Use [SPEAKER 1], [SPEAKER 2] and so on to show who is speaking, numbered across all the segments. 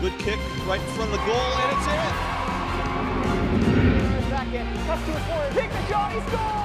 [SPEAKER 1] Good kick right in front of the goal, and it's in.
[SPEAKER 2] Back in, cuts to his forward, take the shot, he scores!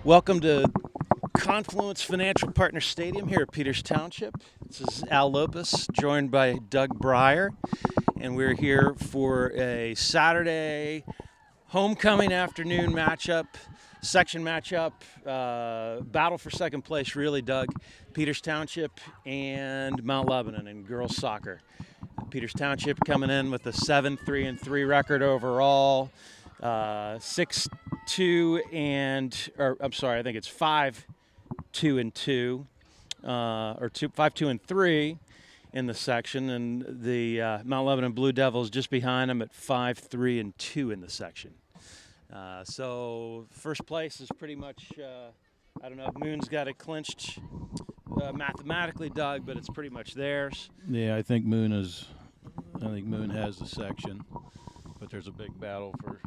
[SPEAKER 1] Welcome to Confluence Financial Partner Stadium here at Peters Township. This is Al Lopez, joined by Doug Breyer, and we're here for a Saturday homecoming afternoon matchup, section matchup, battle for second place, really, Doug. Peters Township and Mount Lebanon in girls soccer. Peters Township coming in with a 7-3-3 record overall. 6-2 and, or I'm sorry, I think it's 5-2-2, or 5-2-3 in the section, and the Mount Lebanon Blue Devils just behind them at 5-3-2 in the section. So first place is pretty much, I don't know if Moon's got it clinched mathematically, Doug, but it's pretty much theirs.
[SPEAKER 3] Yeah, I think Moon has the section, but there's a big battle for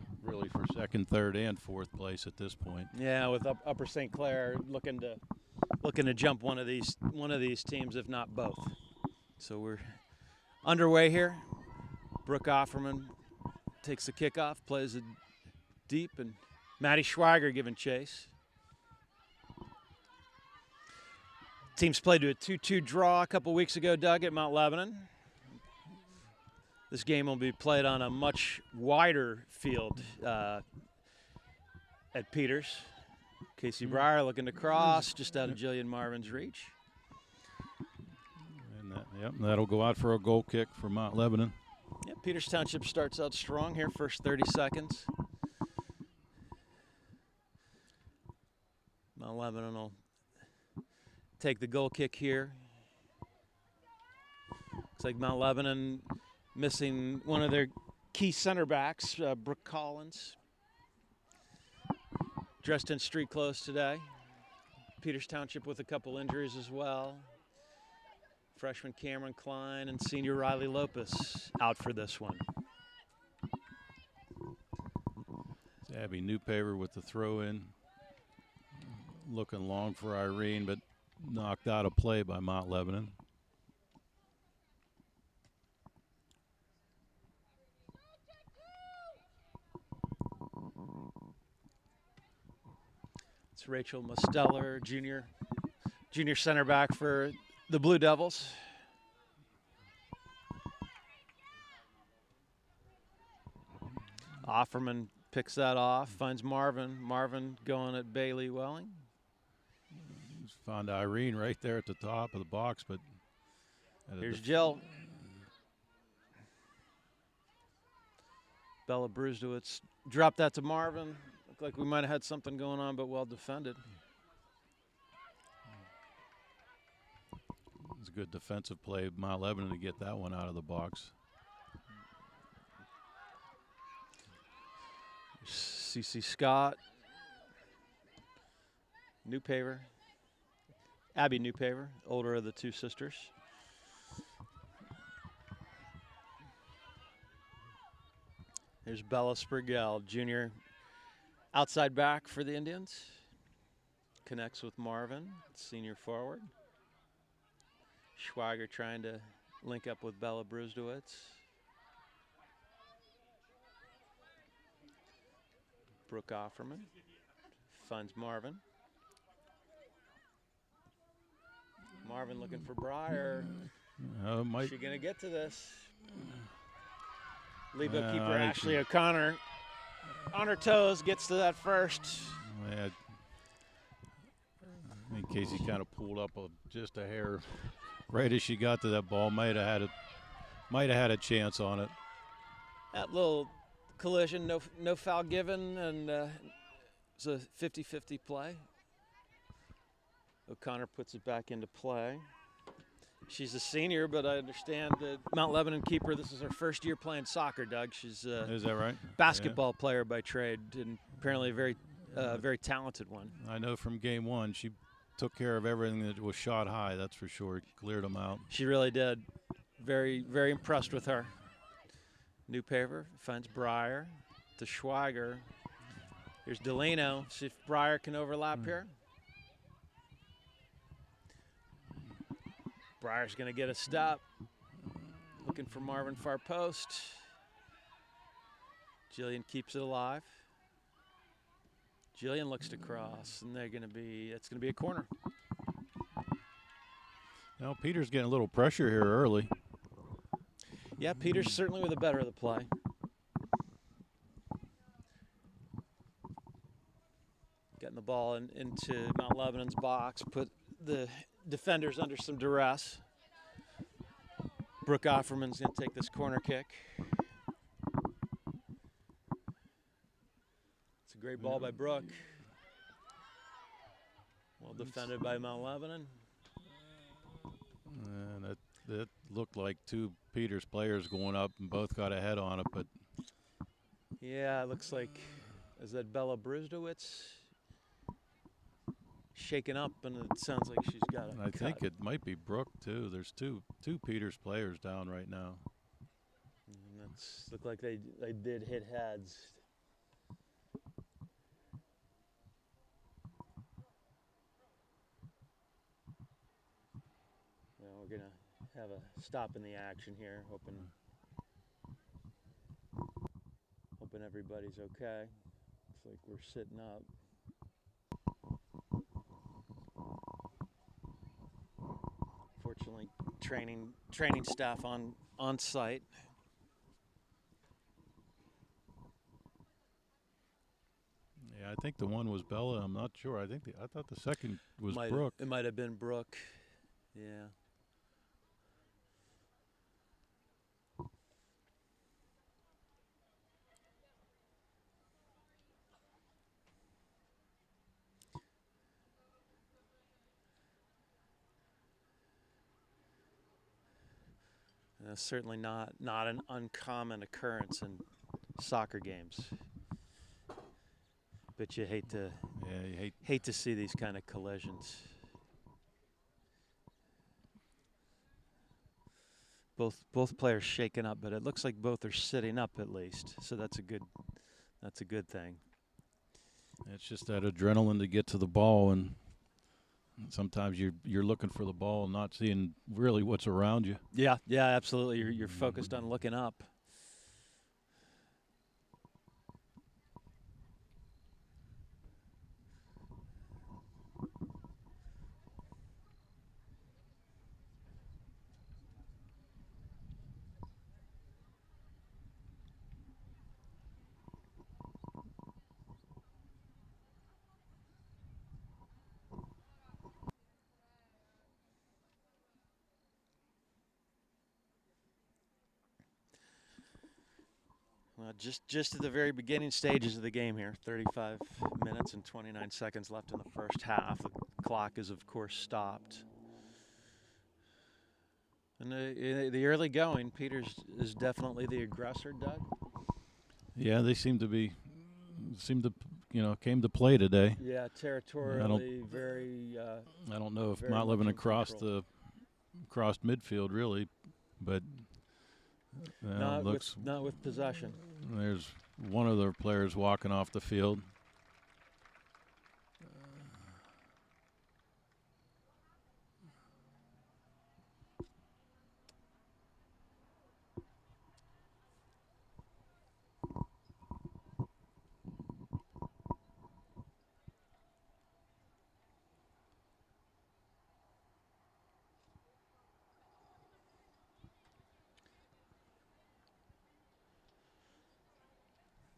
[SPEAKER 3] second, third, and fourth place at this point.
[SPEAKER 1] Yeah, with Upper St. Clair looking to jump one of these teams, if not both. So we're underway here. Brooke Offerman takes the kickoff, plays it deep, and Maddie Schweiger giving chase. Teams played to a 2-2 draw a couple weeks ago, Doug, at Mount Lebanon. This game will be played on a much wider field at Peters. Casey Breyer looking to cross just out of Jillian Marvin's reach.
[SPEAKER 3] And that'll go out for a goal kick for Mount Lebanon.
[SPEAKER 1] Yeah, Peters Township starts out strong here, first 30 seconds. Mount Lebanon will take the goal kick here. Looks like Mount Lebanon missing one of their key center backs, Brooke Collins. Dressed in street clothes today. Peters Township with a couple injuries as well. Freshman Cameron Klein and senior Riley Lopez out for this one.
[SPEAKER 3] It's Abby Newpaver with the throw-in. Looking long for Irene, but knocked out of play by Mount Lebanon.
[SPEAKER 1] It's Rachel Mosteller, junior center back for the Blue Devils. Offerman picks that off, finds Marvin. Marvin going at Bailey Welling.
[SPEAKER 3] Found Irene right there at the top of the box, but
[SPEAKER 1] here's Jill. Bella Bruzdowitz dropped that to Marvin. Looked like we might have had something going on, but well defended.
[SPEAKER 3] It's a good defensive play, Mount Lebanon, to get that one out of the box.
[SPEAKER 1] CC Scott. Newpaver. Abby Newpaver, older of the two sisters. Here's Bella Sprigel, junior outside back for the Indians. Connects with Marvin, senior forward. Schweiger trying to link up with Bella Bruzdowitz. Brooke Offerman finds Marvin. Marvin looking for Breyer. Is she going to get to this? Lebo keeper Ashley O'Connor on her toes, gets to that first.
[SPEAKER 3] I think Casey kind of pulled up just a hair right as she got to that ball. Might have had a chance on it.
[SPEAKER 1] That little collision, no foul given, and it's a 50-50 play. O'Connor puts it back into play. She's a senior, but I understand that Mount Lebanon keeper, this is her first year playing soccer, Doug. She's
[SPEAKER 3] Is that right?
[SPEAKER 1] basketball player by trade, and apparently a very talented one.
[SPEAKER 3] I know from game one she took care of everything that was shot high, that's for sure. Cleared them out.
[SPEAKER 1] She really did. Very, very impressed with her. New paver finds Breyer to Schweiger. Here's Delino. See if Breyer can overlap here. Breyer's going to get a stop. Looking for Marvin far post. Jillian keeps it alive. Jillian looks to cross, and it's going to be a corner.
[SPEAKER 3] Now Peter's getting a little pressure here early.
[SPEAKER 1] Yeah, Peter's certainly with the better of the play. Getting the ball into Mount Lebanon's box, put the defenders under some duress. Brooke Offerman's going to take this corner kick. It's a great ball by Brooke. Well defended by Mount Lebanon.
[SPEAKER 3] And that looked like two Peters players going up, and both got a head on it. But
[SPEAKER 1] yeah, it looks like, is that Bella Bruzdowitz? Shaken up, and it sounds like she's got a
[SPEAKER 3] I think it might be Brooke too. There's two Peters players down right now.
[SPEAKER 1] And that's look like they did hit heads. Now we're gonna have a stop in the action here, hoping everybody's okay. Looks like we're sitting up. Fortunately, training staff on site.
[SPEAKER 3] Yeah, I think the one was Bella. I'm not sure. I thought the second was Brooke.
[SPEAKER 1] It might have been Brooke. Yeah. Certainly not an uncommon occurrence in soccer games. But you hate to see these kind of collisions. Both players shaken up, but it looks like both are sitting up at least. So that's a good thing.
[SPEAKER 3] It's just that adrenaline to get to the ball, and sometimes you're looking for the ball and not seeing really what's around you.
[SPEAKER 1] Yeah, absolutely. You're focused on looking up. Just at the very beginning stages of the game here, 35 minutes and 29 seconds left in the first half. The clock is, of course, stopped. And the early going, Peters is definitely the aggressor, Doug.
[SPEAKER 3] Yeah, they came to play today.
[SPEAKER 1] Yeah, territorially very.
[SPEAKER 3] I don't know if Mount Lebanon crossed midfield really, but
[SPEAKER 1] not with possession.
[SPEAKER 3] There's one of their players walking off the field.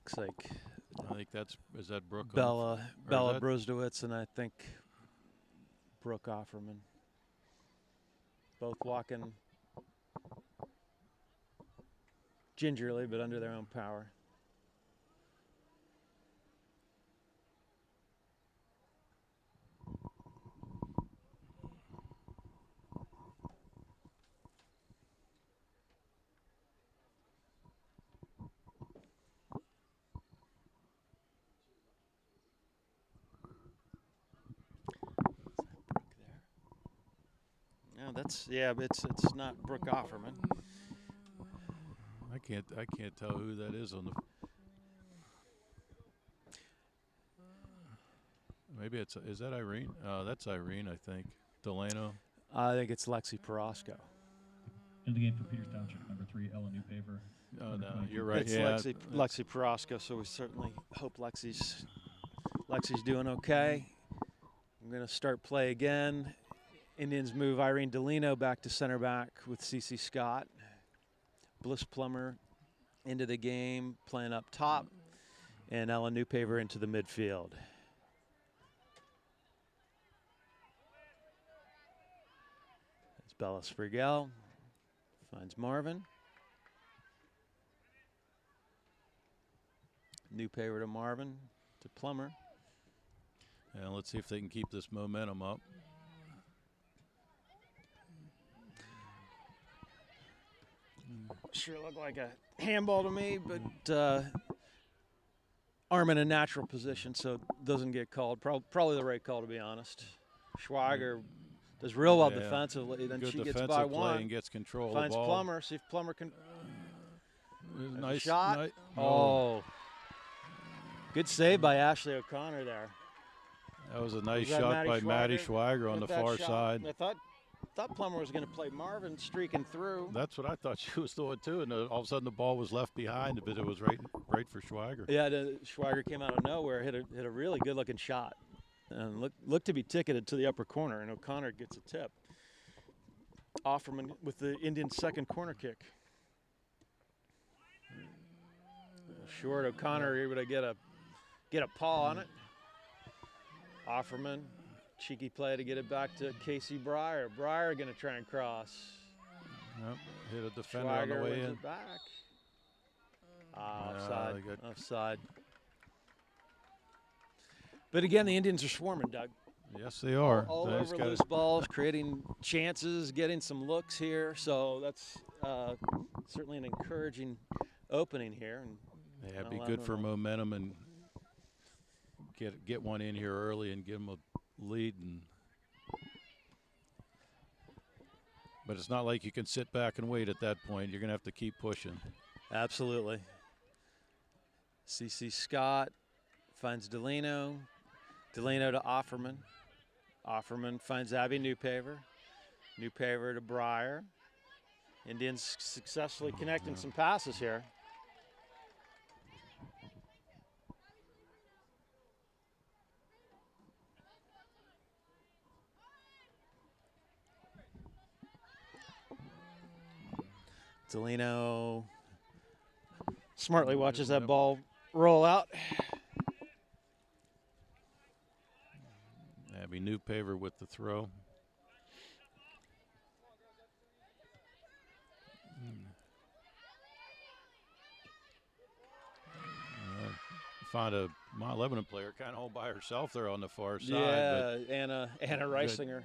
[SPEAKER 1] Looks like
[SPEAKER 3] I think is that Brooke?
[SPEAKER 1] Bella Bruzdowitz and I think Brooke Offerman. Both walking gingerly, but under their own power. No, that's but it's not Brooke Offerman.
[SPEAKER 3] I can't tell who that is on the. Maybe is that Irene? That's Irene, I think. Delano.
[SPEAKER 1] I think it's Lexi Perosco.
[SPEAKER 4] In the game for Peters Township, number 3, Ellen Newpaver.
[SPEAKER 3] Oh no, you're right.
[SPEAKER 1] It's
[SPEAKER 3] yeah,
[SPEAKER 1] Lexi Perosco. So we certainly hope Lexi's doing okay. I'm going to start play again. Indians move Irene Delano back to center back with CC Scott. Bliss Plummer into the game, playing up top, and Ellen Newpaver into the midfield. It's Bella Sprigel, finds Marvin. Newpaver to Marvin, to Plummer.
[SPEAKER 3] And let's see if they can keep this momentum up.
[SPEAKER 1] Sure looked like a handball to me, but arm in a natural position, so it doesn't get called. Probably the right call, to be honest. Schweiger does real well defensively. Then
[SPEAKER 3] Good
[SPEAKER 1] she gets
[SPEAKER 3] defensive
[SPEAKER 1] by
[SPEAKER 3] play
[SPEAKER 1] one.
[SPEAKER 3] and gets control
[SPEAKER 1] Finds
[SPEAKER 3] of the ball.
[SPEAKER 1] Plummer. See if Plummer can.
[SPEAKER 3] Nice
[SPEAKER 1] shot. Oh. Good save by Ashley O'Connor there.
[SPEAKER 3] That was a nice
[SPEAKER 1] that
[SPEAKER 3] shot by Maddie
[SPEAKER 1] Schweiger?
[SPEAKER 3] Schweiger on the
[SPEAKER 1] With that
[SPEAKER 3] far
[SPEAKER 1] shot,
[SPEAKER 3] side.
[SPEAKER 1] I thought Plummer was going to play Marvin streaking through.
[SPEAKER 3] That's what I thought she was doing too, and all of a sudden the ball was left behind, but it was right for Schweiger.
[SPEAKER 1] Yeah, Schweiger came out of nowhere, hit a really good-looking shot, and looked to be ticketed to the upper corner, and O'Connor gets a tip. Offerman with the Indian second corner kick. Short O'Connor able to get a paw on it. Offerman, cheeky play to get it back to Casey Breyer. Breyer going to try and cross.
[SPEAKER 3] Yep, hit a defender
[SPEAKER 1] Schweiger
[SPEAKER 3] on the way
[SPEAKER 1] wins
[SPEAKER 3] in.
[SPEAKER 1] it back. Offside. Offside. But again, the Indians are swarming, Doug.
[SPEAKER 3] Yes, they are.
[SPEAKER 1] All
[SPEAKER 3] They just
[SPEAKER 1] over
[SPEAKER 3] gotta-
[SPEAKER 1] loose balls, creating chances, getting some looks here. So that's certainly an encouraging opening here. And
[SPEAKER 3] Yeah, it'd be good for momentum and get one in here early and give them a lead. But it's not like you can sit back and wait at that point. You're going to have to keep pushing.
[SPEAKER 1] Absolutely. CC Scott finds Delano. Delano to Offerman. Offerman finds Abby Newpaver. Newpaver to Breyer. Indians successfully connecting some passes here. Delano smartly watches that ball roll out.
[SPEAKER 3] Abby Newpaver with the throw. Found a Mount Lebanon player kind of all by herself there on the far side.
[SPEAKER 1] Yeah, Anna Reisinger.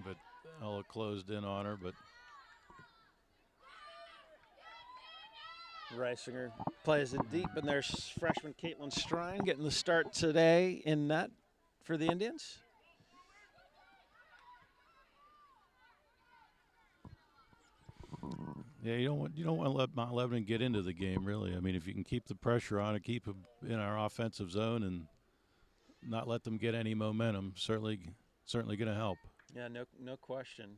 [SPEAKER 3] But all closed in on her. But
[SPEAKER 1] Reisinger plays it deep, and there's freshman Caitlin Strine getting the start today in net for the Indians.
[SPEAKER 3] yeah, you don't want to let Mount Lebanon get into the game, really. I mean, if you can keep the pressure on and keep them in our offensive zone and not let them get any momentum, certainly going to help.
[SPEAKER 1] Yeah, no question.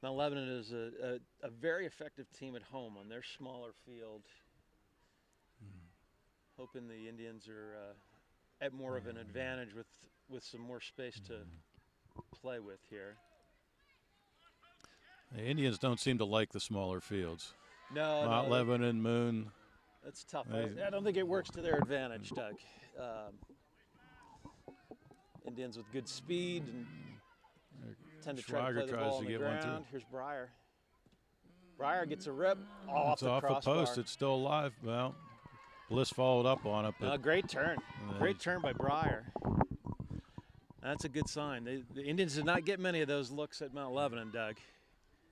[SPEAKER 1] Mount Lebanon is a very effective team at home on their smaller field. Hoping the Indians are at more of an advantage with some more space to play with here.
[SPEAKER 3] The Indians don't seem to like the smaller fields.
[SPEAKER 1] No,
[SPEAKER 3] Mount Lebanon, Moon.
[SPEAKER 1] That's tough. I don't think it works to their advantage, Doug. Indians with good speed and tend to try to play the ball on the ground. Here's Breyer. Breyer gets a rip off the crossbar.
[SPEAKER 3] It's off the post. It's still alive. Well, Bliss followed up on it. But
[SPEAKER 1] great turn. Great turn by Breyer. That's a good sign. The Indians did not get many of those looks at Mount Lebanon, Doug.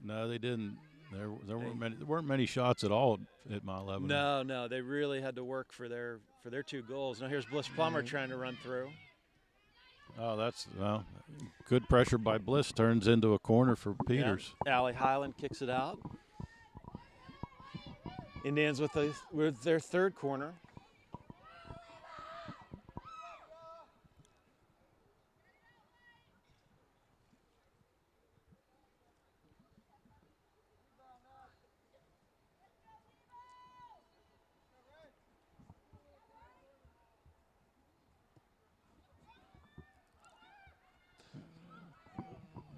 [SPEAKER 3] No, they didn't. There weren't many shots at all at Mount Lebanon.
[SPEAKER 1] No, they really had to work for their two goals. Now here's Bliss Plummer trying to run through.
[SPEAKER 3] Oh, that's well, good pressure by Bliss turns into a corner for Peters.
[SPEAKER 1] Yeah. Allie Highland kicks it out. Indians with their third corner.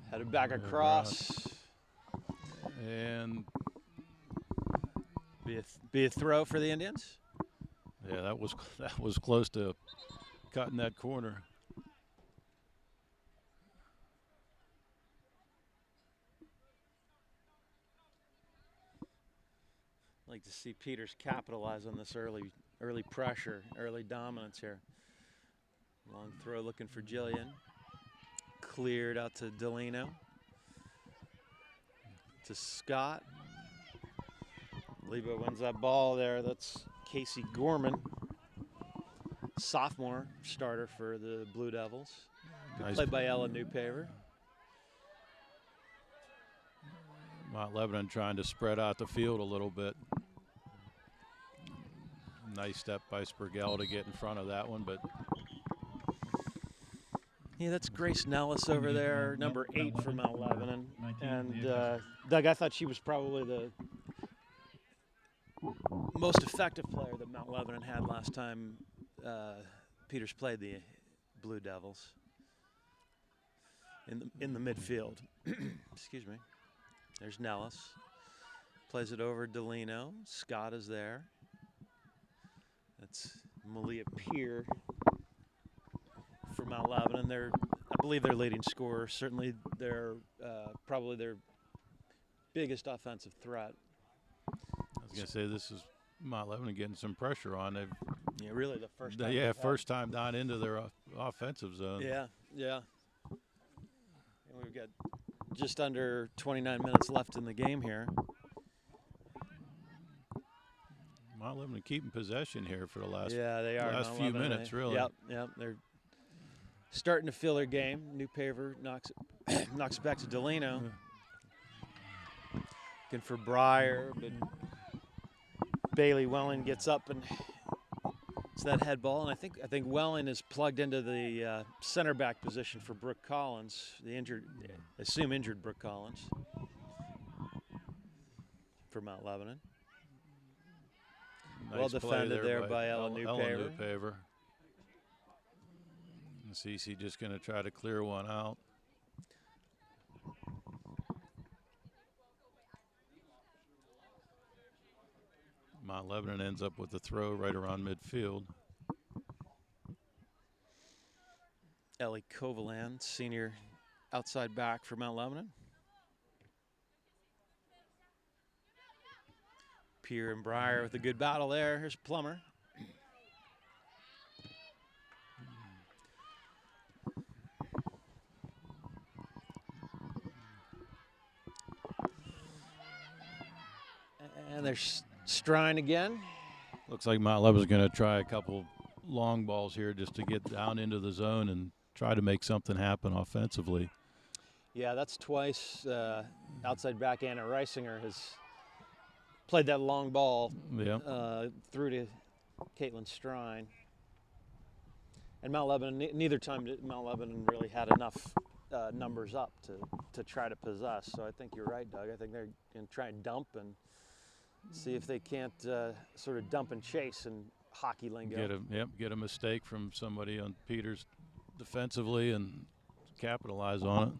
[SPEAKER 1] Headed back across.
[SPEAKER 3] And
[SPEAKER 1] Be a throw for the Indians.
[SPEAKER 3] yeah, that was close to cutting that corner.
[SPEAKER 1] I'd like to see Peters capitalize on this early pressure, early dominance here. Long throw looking for Jillian. Cleared out to Delino. To Scott. Lebo wins that ball there. That's Casey Gorman, sophomore starter for the Blue Devils.
[SPEAKER 3] Nice.
[SPEAKER 1] Played by Ella Newpaver.
[SPEAKER 3] Mount Lebanon trying to spread out the field a little bit. Nice step by Spergel to get in front of that one, but
[SPEAKER 1] yeah, that's Grace Nellis over there, number 8 for Mount Lebanon. And Doug, I thought she was probably the most effective player that Mount Lebanon had last time Peters played the Blue Devils in the midfield. Excuse me. There's Nellis. Plays it over Delino. Scott is there. That's Malia Peer for Mount Lebanon. I believe their leading scorer. Certainly probably their biggest offensive threat.
[SPEAKER 3] I was going to say this is Mount Lebanon getting some pressure on. They've
[SPEAKER 1] really the first time.
[SPEAKER 3] Yeah, first time down into their offensive zone.
[SPEAKER 1] Yeah. And we've got just under 29 minutes left in the game here.
[SPEAKER 3] Mount Lebanon keeping possession here for the last
[SPEAKER 1] they are.
[SPEAKER 3] last few minutes, really.
[SPEAKER 1] Yep. They're starting to feel their game. Newpaver knocks it back to Delino. Looking for Breyer, but Bailey Welling gets up and it's that head ball. And I think Welling is plugged into the center back position for Brooke Collins, the injured Brooke Collins for Mount Lebanon.
[SPEAKER 3] Nice
[SPEAKER 1] well defended there by Ella Newpaver.
[SPEAKER 3] Cece just going to try to clear one out. Mount Lebanon ends up with the throw right around midfield.
[SPEAKER 1] Ellie Kovalan, senior outside back for Mount Lebanon. Peer and Breyer with a good battle there. Here's Plummer. And there's Strine again.
[SPEAKER 3] Looks like Mount Lebanon's going to try a couple long balls here just to get down into the zone and try to make something happen offensively.
[SPEAKER 1] Yeah, that's twice outside back Anna Reisinger has played that long ball through to Caitlin Strine. And Mount Lebanon, neither time did Mount Lebanon really had enough numbers up to try to possess. So I think you're right, Doug. I think they're going to try and dump and see if they can't sort of dump and chase in hockey lingo.
[SPEAKER 3] Get a mistake from somebody on Peters defensively and capitalize on it.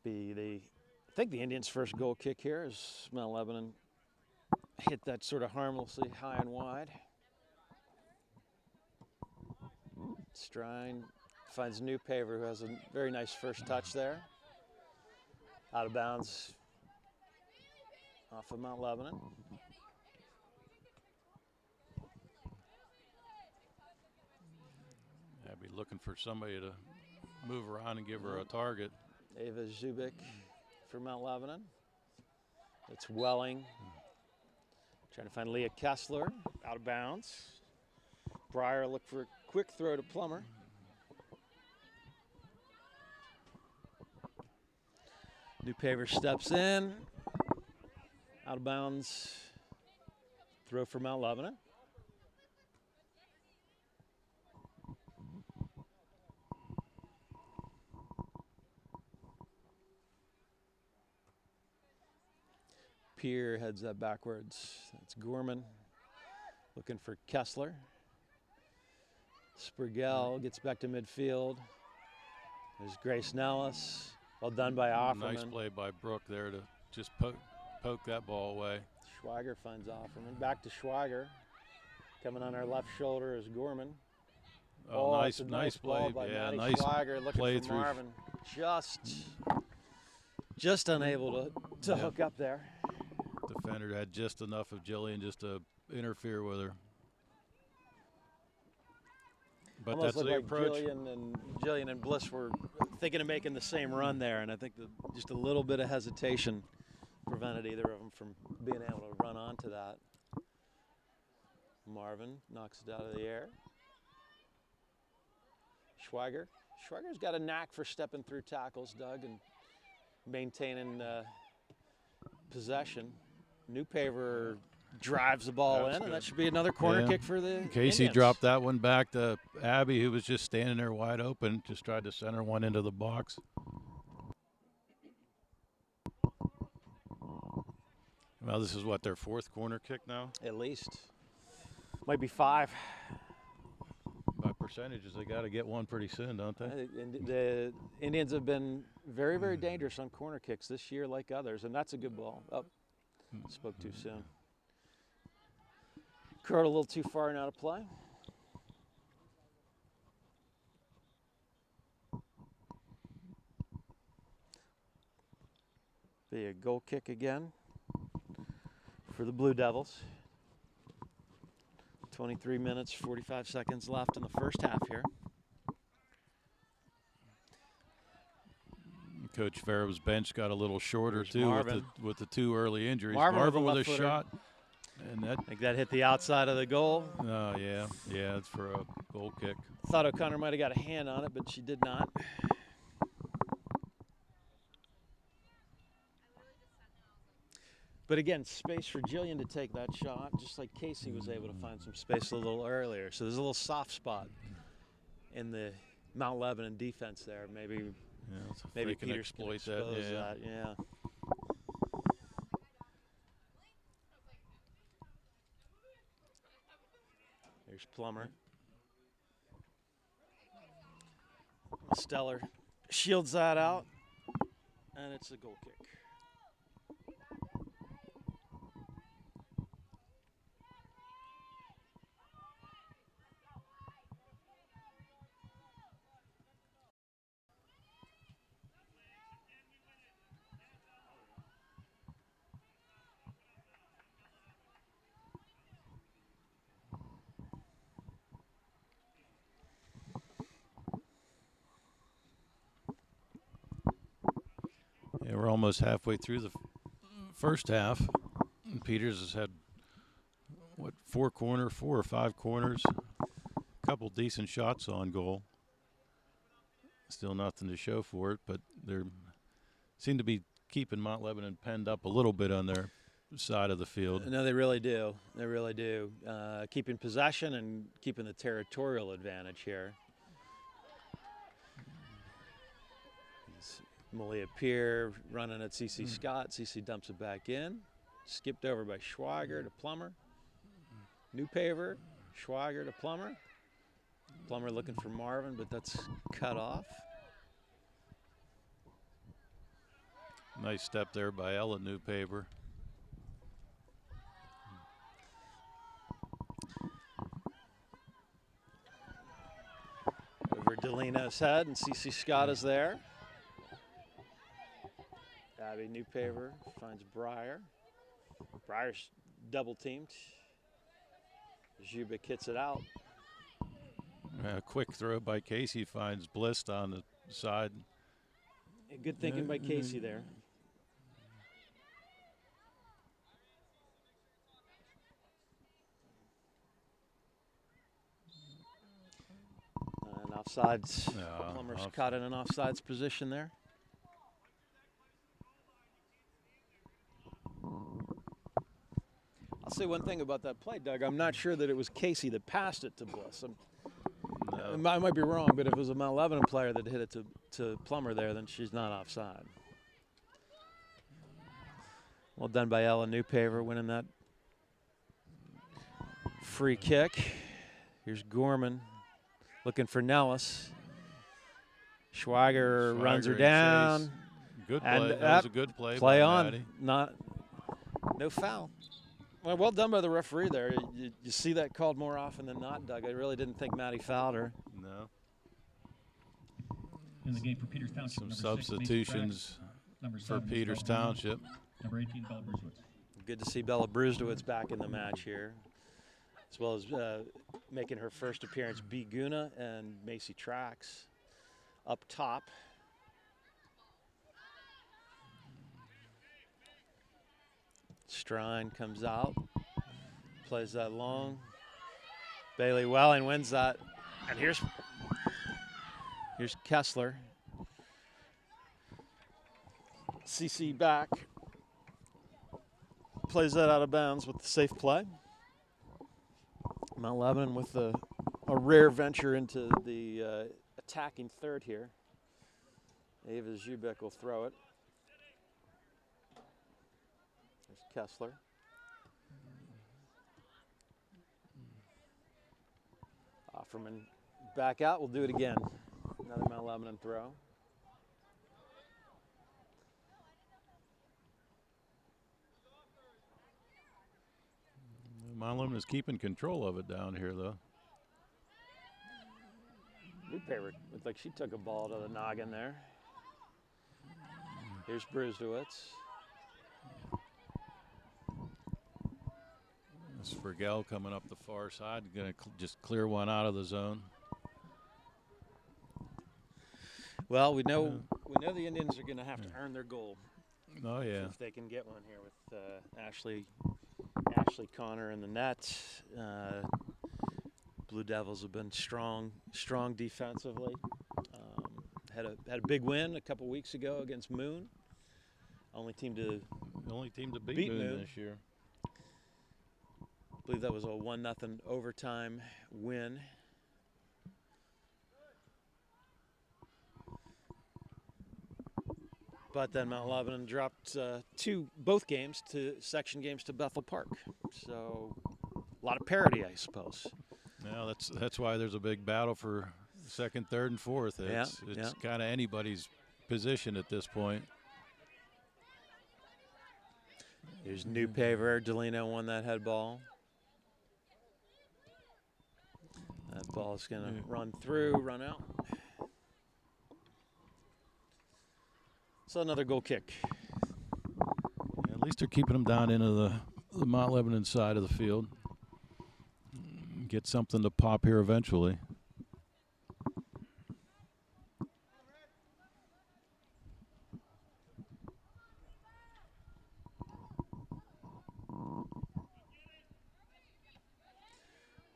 [SPEAKER 1] I think the Indians' first goal kick here is Mount Lebanon hit that sort of harmlessly high and wide. Strine finds Newpaver, who has a very nice first touch there. Out of bounds off of Mount Lebanon.
[SPEAKER 3] I'd be looking for somebody to move around and give her a target.
[SPEAKER 1] Ava Zubik for Mount Lebanon. It's Welling. Trying to find Leah Kessler, out of bounds. Breyer look for a quick throw to Plummer. Newpaver steps in, out of bounds. Throw for Mount Lebanon. Pier heads up backwards. That's Gorman looking for Kessler. Sprigel gets back to midfield. There's Grace Nellis. Well done by Offerman.
[SPEAKER 3] Nice play by Brooke there to just poke that ball away.
[SPEAKER 1] Schweiger finds Offerman. Back to Schweiger. Coming on our left shoulder is Gorman.
[SPEAKER 3] Oh,
[SPEAKER 1] it's a nice
[SPEAKER 3] play.
[SPEAKER 1] ball by
[SPEAKER 3] Yeah,
[SPEAKER 1] Maddie
[SPEAKER 3] nice
[SPEAKER 1] Schweiger looking
[SPEAKER 3] play
[SPEAKER 1] for
[SPEAKER 3] through.
[SPEAKER 1] Marvin. Just unable to hook up there.
[SPEAKER 3] Defender had just enough of Jillian just to interfere with her. But
[SPEAKER 1] Almost
[SPEAKER 3] that's the
[SPEAKER 1] looked
[SPEAKER 3] approach.
[SPEAKER 1] like Jillian and Bliss were thinking of making the same run there, and I think that just a little bit of hesitation prevented either of them from being able to run onto that. Marvin knocks it out of the air. Schweiger's got a knack for stepping through tackles, Doug, and maintaining possession. Newpaver drives the ball in, and that should be another corner kick for the
[SPEAKER 3] Casey
[SPEAKER 1] Indians.
[SPEAKER 3] dropped that one back to Abby, who was just standing there wide open, just tried to center one into the box. Well, this is what, their fourth corner kick now?
[SPEAKER 1] At least. Might be 5.
[SPEAKER 3] By percentages, they got to get one pretty soon, don't they?
[SPEAKER 1] And the Indians have been very, very dangerous on corner kicks this year like others, and that's a good ball. Oh, spoke too soon. Curled a little too far now to play. Be a goal kick again for the Blue Devils. 23 minutes, 45 seconds left in the first half here.
[SPEAKER 3] Coach Farrow's bench got a little shorter
[SPEAKER 1] There's
[SPEAKER 3] too
[SPEAKER 1] Marvin.
[SPEAKER 3] with the 2 early injuries.
[SPEAKER 1] Marvin
[SPEAKER 3] with a
[SPEAKER 1] left footer.
[SPEAKER 3] shot, and that.
[SPEAKER 1] I think that hit the outside of the goal.
[SPEAKER 3] Oh yeah, it's for a goal kick.
[SPEAKER 1] Thought O'Connor might have got a hand on it, but she did not. But again, space for Jillian to take that shot, just like Casey was able to find some space a little earlier. So there's a little soft spot in the Mount Lebanon defense there. Maybe
[SPEAKER 3] Yeah, so
[SPEAKER 1] maybe
[SPEAKER 3] they can
[SPEAKER 1] Peters can
[SPEAKER 3] exploit
[SPEAKER 1] expose
[SPEAKER 3] that. Yeah.
[SPEAKER 1] that. Yeah. There's Plummer. Stellar shields that out, and it's a goal kick.
[SPEAKER 3] Yeah, we're almost halfway through the first half. And Peters has had, 4 or 5 corners, a couple decent shots on goal. Still nothing to show for it, but they seem to be keeping Mount Lebanon penned up a little bit on their side of the field.
[SPEAKER 1] No, they really do. They really do. Keeping possession and keeping the territorial advantage here. Malia Pier running at CC Scott. CC dumps it back in. Skipped over by Schweiger to Plummer. Newpaver, Schweiger to Plummer. Plummer looking for Marvin, but that's cut off.
[SPEAKER 3] Nice step there by Ella Newpaver.
[SPEAKER 1] Over Delino's head, and CC Scott is there. Abby Newpaver finds Breyer. Breyer's double teamed. Zubik hits it out.
[SPEAKER 3] A quick throw by Casey finds Bliss on the side.
[SPEAKER 1] Good thinking by Casey there. offsides.
[SPEAKER 3] Yeah,
[SPEAKER 1] Plummer's
[SPEAKER 3] off-
[SPEAKER 1] caught in an offsides position there. I'll say one thing about that play, Doug. I'm not sure that it was Casey that passed it to Bliss. I might be wrong, but if it was a Mount Lebanon player that hit it to Plummer there, then she's not offside. Well done by Ella Newpaver winning that free kick. Here's Gorman looking for Nellis. Schweiger runs her
[SPEAKER 3] and
[SPEAKER 1] down.
[SPEAKER 3] chase. Good
[SPEAKER 1] And
[SPEAKER 3] play. That was a good play.
[SPEAKER 1] Play
[SPEAKER 3] by
[SPEAKER 1] on.
[SPEAKER 3] Maddie.
[SPEAKER 1] No foul. Well done by the referee there. You see that called more often than not, Doug. I really didn't think Maddie fouled her.
[SPEAKER 3] No.
[SPEAKER 4] In the game for Peters Township,
[SPEAKER 3] Some
[SPEAKER 4] number 6, Macy
[SPEAKER 3] substitutions
[SPEAKER 4] Pratt. Number
[SPEAKER 3] for
[SPEAKER 4] 7,
[SPEAKER 3] Peters
[SPEAKER 4] Bella Bruno.
[SPEAKER 3] Township.
[SPEAKER 4] Number 18, Bella Brusewitz.
[SPEAKER 1] Good to see Bella Brusdowitz back in the match here, as well as making her first appearance. B. Guna and Macy Trax up top. Strine comes out, plays that long. Bailey Welling wins that. And here's Kessler. CC back. Plays that out of bounds with the safe play. Mount Lebanon with a rare venture into the attacking third here. Ava Zubek will throw it. There's Kessler. Offerman back out. We'll do it again. Another Mount Lebanon throw.
[SPEAKER 3] Mount Lebanon is keeping control of it down here, though.
[SPEAKER 1] Newpaper looked like she took a ball to the noggin there. Here's Brusdowitz.
[SPEAKER 3] Sprigel coming up the far side, going to just clear one out of the zone.
[SPEAKER 1] Well, we know the Indians are going to have to earn their goal.
[SPEAKER 3] Oh yeah.
[SPEAKER 1] If they can get one here with Ashley Connor in the net. Blue Devils have been strong defensively. Had a big win a couple weeks ago against Moon. Only team to
[SPEAKER 3] beat Moon
[SPEAKER 1] Moon
[SPEAKER 3] this year.
[SPEAKER 1] I believe that was a 1-0 overtime win. But then Mount Lebanon dropped both games to section games to Bethel Park. So a lot of parity, I suppose.
[SPEAKER 3] Yeah, that's why there's a big battle for second, third, and fourth. It's kind of anybody's position at this point.
[SPEAKER 1] There's Newpaver. Delino won that head ball. That ball is going to run through, run out. So another goal kick.
[SPEAKER 3] Yeah, at least they're keeping them down into the Mount Lebanon side of the field. Get something to pop here eventually.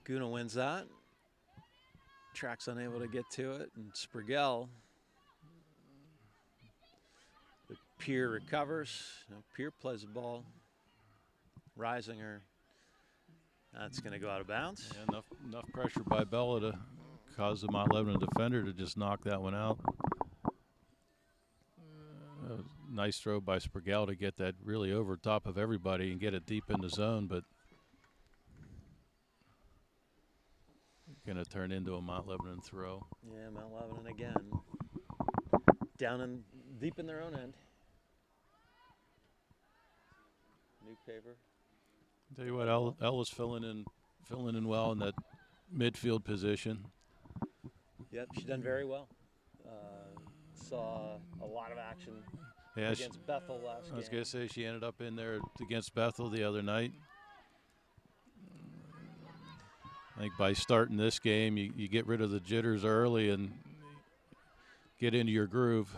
[SPEAKER 1] Guna wins that. Track's unable to get to it, and Sprigel. The Pier recovers. Pier plays the ball. Risinger. That's going to go out of bounds.
[SPEAKER 3] Yeah, enough pressure by Bella to cause the Mount Lebanon defender to just knock that one out. Nice throw by Sprigel to get that really over top of everybody and get it deep in the zone, but going to turn into a Mount Lebanon throw.
[SPEAKER 1] Yeah, Mount Lebanon again. Down deep in their own end. Newpaver.
[SPEAKER 3] Tell you what, Ella's filling in well in that midfield position.
[SPEAKER 1] Yep, she's done very well. Saw a lot of action against Bethel last game.
[SPEAKER 3] I was going to say she ended up in there against Bethel the other night. I think by starting this game, you get rid of the jitters early and get into your groove.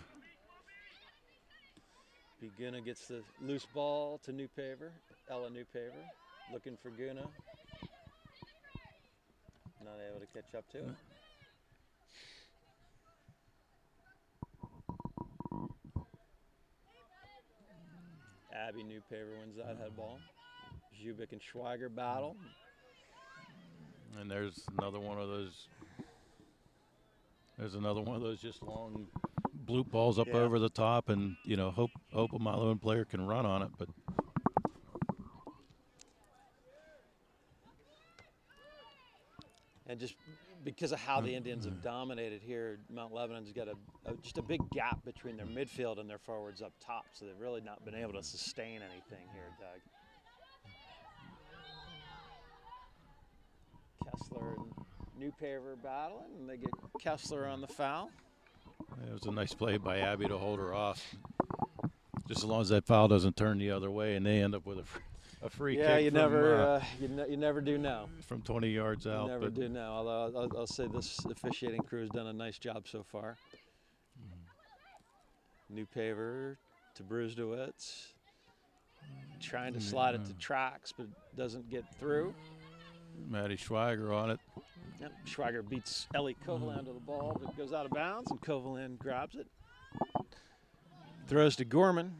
[SPEAKER 1] Guna gets the loose ball to Newpaver. Ella Newpaver looking for Guna. Not able to catch up to it. Abby Newpaver wins that head ball. Zubik and Schweiger battle.
[SPEAKER 3] And there's another one of those. There's another one of those just long bloop balls up
[SPEAKER 1] Yeah.
[SPEAKER 3] over the top, and hope a Milo player can run on it, but.
[SPEAKER 1] And just because of how the Indians have dominated here, Mount Lebanon's got just a big gap between their midfield and their forwards up top, so they've really not been able to sustain anything here, Doug. Kessler and Newpaver battling, and they get Kessler on the foul.
[SPEAKER 3] It was a nice play by Abby to hold her off. Just as long as that foul doesn't turn the other way, and they end up with a free kick.
[SPEAKER 1] Yeah, you
[SPEAKER 3] from,
[SPEAKER 1] never do know.
[SPEAKER 3] From 20 yards out.
[SPEAKER 1] You never do know. Although I'll say this officiating crew has done a nice job so far. Newpaver to Brusdowitz, trying to slide it to Trax, but doesn't get through.
[SPEAKER 3] Maddie Schweiger on it.
[SPEAKER 1] Yep, Schweiger beats Ellie Kovalan to the ball, but it goes out of bounds, and Kovalan grabs it. Throws to Gorman.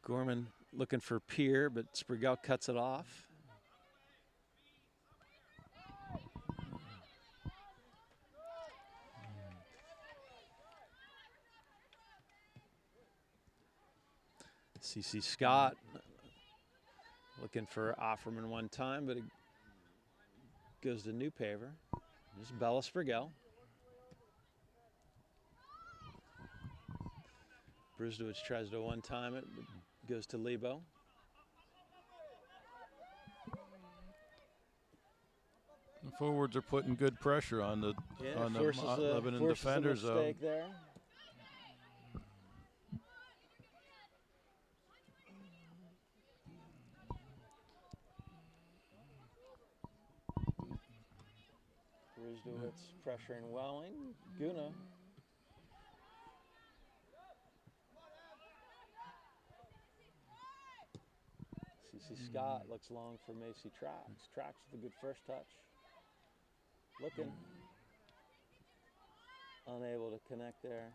[SPEAKER 1] Gorman looking for Peer, but Sprigel cuts it off. CC Scott looking for Offerman one time, but it goes to Newpaver. There's Bella Sprigel. Brusdowitz tries to one-time it, but goes to Lebo.
[SPEAKER 3] The forwards are putting good pressure on the Lebanon defenders.
[SPEAKER 1] There. Brusdowitz pressuring Welling. Guna. CC Scott looks long for Macy Trax. Trax with a good first touch. Looking. Unable to connect there.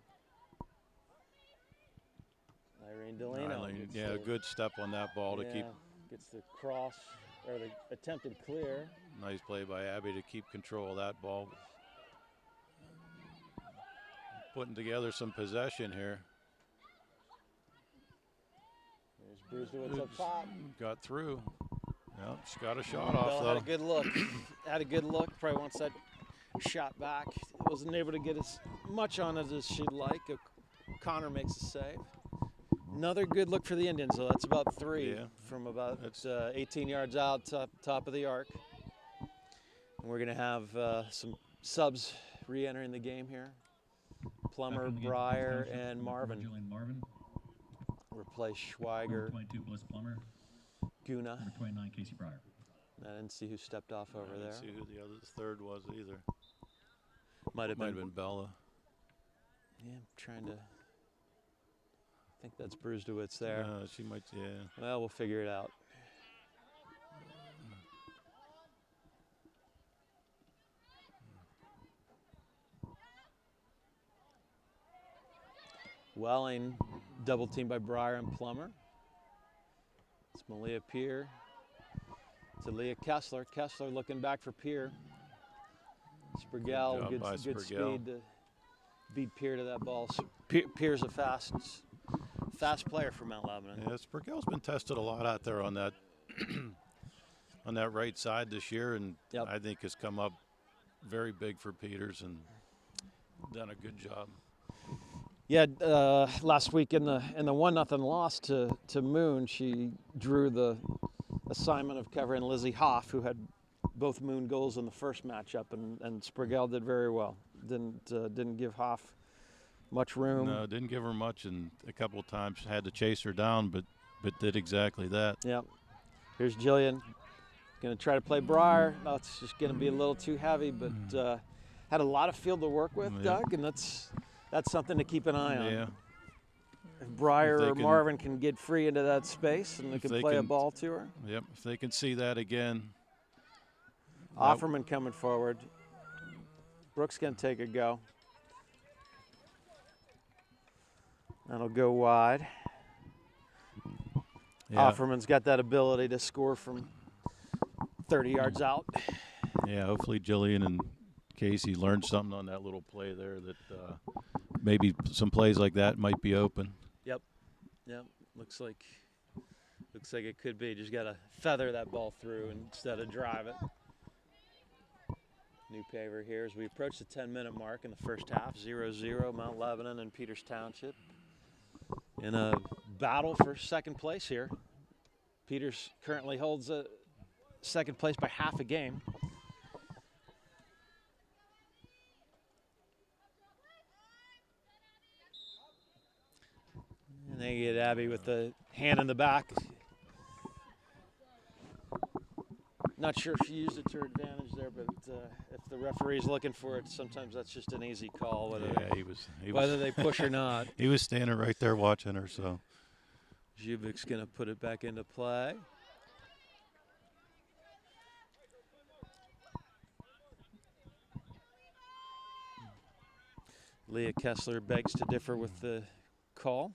[SPEAKER 1] Irene Delano.
[SPEAKER 3] A good step on that ball to keep.
[SPEAKER 1] Gets the cross, or the attempted clear.
[SPEAKER 3] Nice play by Abby to keep control of that ball. Putting together some possession here.
[SPEAKER 1] There's Brusdowitz up top.
[SPEAKER 3] Got through. Yeah, she got a shot off
[SPEAKER 1] Bell
[SPEAKER 3] though.
[SPEAKER 1] had a good look. Had a good look. Probably wants that shot back. Wasn't able to get as much on it as she'd like. Connor makes a save. Another good look for the Indians, though. That's about three from about 18 yards out, top of the arc. And we're going to have some subs re-entering the game here. Plummer, Breyer, and Marvin.
[SPEAKER 4] Julian Marvin.
[SPEAKER 1] Replace Schweiger.
[SPEAKER 4] 22 Bliss Plummer.
[SPEAKER 1] Guna.
[SPEAKER 4] Number 29 Casey Breyer.
[SPEAKER 1] I didn't see who stepped off over there.
[SPEAKER 3] I didn't see who the third was either.
[SPEAKER 1] Might have been
[SPEAKER 3] Bella.
[SPEAKER 1] Yeah, I'm trying to. I think that's Brusdowitz there.
[SPEAKER 3] She might, yeah.
[SPEAKER 1] Well, we'll figure it out. Welling, double teamed by Breyer and Plummer. It's Malia Peer to Leah Kessler. Kessler looking back for Peer. Sprigel, good speed to beat Peer to that ball. So Peer's a fast player for Mount Lebanon.
[SPEAKER 3] Yeah, Sprigel's been tested a lot out there on that on that right side this year, and I think has come up very big for Peters and done a good job.
[SPEAKER 1] Yeah, last week in the 1-0 loss to Moon, she drew the assignment of covering Lizzie Hoff, who had both Moon goals in the first matchup, and Sprigel did very well. Didn't give Hoff much room.
[SPEAKER 3] No, didn't give her much, and a couple of times had to chase her down, but did exactly that.
[SPEAKER 1] Yeah. Here's Jillian, going to try to play Breyer. No, it's just going to be a little too heavy, but had a lot of field to work with, Doug, and that's something to keep an eye on.
[SPEAKER 3] Yeah.
[SPEAKER 1] If Breyer or Marvin can get free into that space and they can play a ball to her.
[SPEAKER 3] Yep, if they can see that again.
[SPEAKER 1] Offerman coming forward. Brooks going to take a go. That'll go wide.
[SPEAKER 3] Yeah.
[SPEAKER 1] Offerman's got that ability to score from 30 yards out.
[SPEAKER 3] Yeah, hopefully Jillian and Casey learned something on that little play there that maybe some plays like that might be open.
[SPEAKER 1] Yep. Looks like it could be. Just got to feather that ball through instead of drive it. New paver here as we approach the 10-minute mark in the first half. 0-0 Mount Lebanon and Peters Township in a battle for second place here. Peters currently holds second place by half a game. And they get Abby with the hand in the back. Not sure if she used it to her advantage there, but if the referee's looking for it, sometimes that's just an easy call, whether they push or not.
[SPEAKER 3] He was standing right there watching her, so.
[SPEAKER 1] Zubik's going to put it back into play. Leah Kessler begs to differ with the call.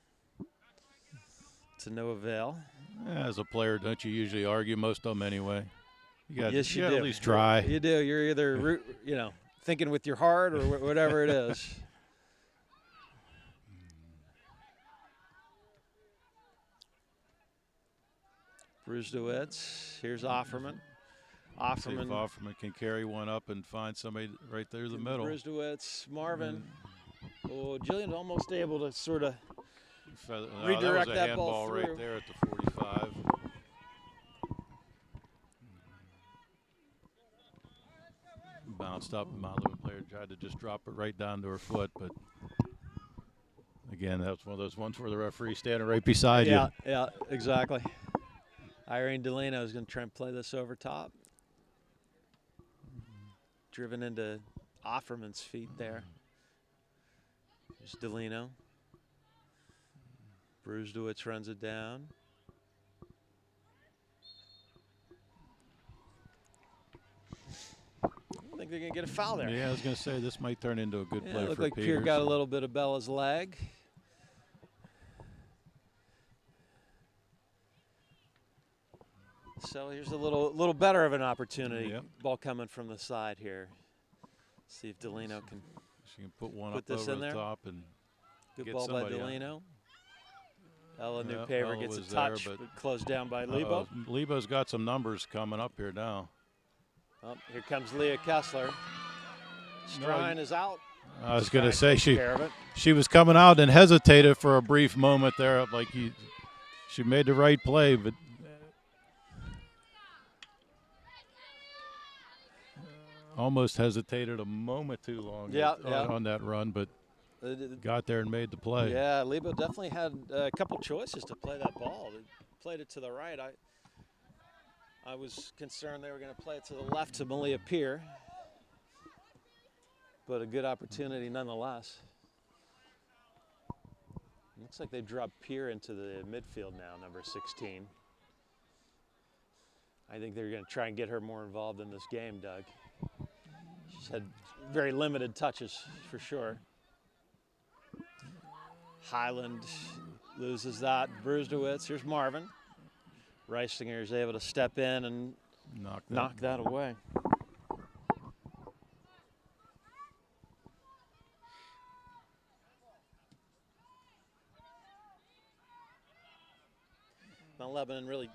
[SPEAKER 1] To no avail.
[SPEAKER 3] Yeah, as a player, don't you usually argue? Most of them anyway.
[SPEAKER 1] Yes, you do.
[SPEAKER 3] At least try.
[SPEAKER 1] You do. You're either thinking with your heart or whatever it is. Brewstowitz. Here's Offerman.
[SPEAKER 3] See if Offerman can carry one up and find somebody right there in the middle.
[SPEAKER 1] Brewstowitz. Marvin. Oh, Jillian's almost able to sort of
[SPEAKER 3] redirect
[SPEAKER 1] that
[SPEAKER 3] handball
[SPEAKER 1] ball through.
[SPEAKER 3] Right there at the 45. Bounced up. My little player tried to just drop it right down to her foot, but again, that was one of those ones where the referee's standing right beside you.
[SPEAKER 1] Yeah, exactly. Irene Delano is going to try and play this over top. Driven into Offerman's feet there. There's Delano. Brewstowitz runs it down. I think they're going to get a foul there.
[SPEAKER 3] Yeah, I was going to say this might turn into a good play
[SPEAKER 1] it looked
[SPEAKER 3] for
[SPEAKER 1] like
[SPEAKER 3] Peters.
[SPEAKER 1] Pierre got a little bit of Bella's leg. So here's a little better of an opportunity.
[SPEAKER 3] Yep.
[SPEAKER 1] Ball coming from the side here. See if Delano can
[SPEAKER 3] She can put one
[SPEAKER 1] put
[SPEAKER 3] up
[SPEAKER 1] this
[SPEAKER 3] over
[SPEAKER 1] in
[SPEAKER 3] the
[SPEAKER 1] there.
[SPEAKER 3] top and
[SPEAKER 1] Good
[SPEAKER 3] get
[SPEAKER 1] ball by
[SPEAKER 3] somebody out.
[SPEAKER 1] Delano. Ella
[SPEAKER 3] Yeah,
[SPEAKER 1] Newpaver
[SPEAKER 3] Ella
[SPEAKER 1] gets a
[SPEAKER 3] was there,
[SPEAKER 1] touch,
[SPEAKER 3] but-
[SPEAKER 1] but closed down by Lebo.
[SPEAKER 3] Lebo's got some numbers coming up here now.
[SPEAKER 1] Oh, here comes Leah Kessler. Strine is out.
[SPEAKER 3] I was going to
[SPEAKER 1] Strine
[SPEAKER 3] say
[SPEAKER 1] takes care of it.
[SPEAKER 3] she was coming out and hesitated for a brief moment there, like she made the right play, but almost hesitated a moment too long on that run, but got there and made the play.
[SPEAKER 1] Yeah, Lebo definitely had a couple choices to play that ball. They played it to the right. I was concerned they were going to play it to the left to Malia Peer, but a good opportunity nonetheless. Looks like they dropped Peer into the midfield now, number 16. I think they're going to try and get her more involved in this game, Doug. She's had very limited touches for sure. Highland loses that. Brewstowitz. Here's Marvin. Reisinger is able to step in and knock that away. Mount Lebanon really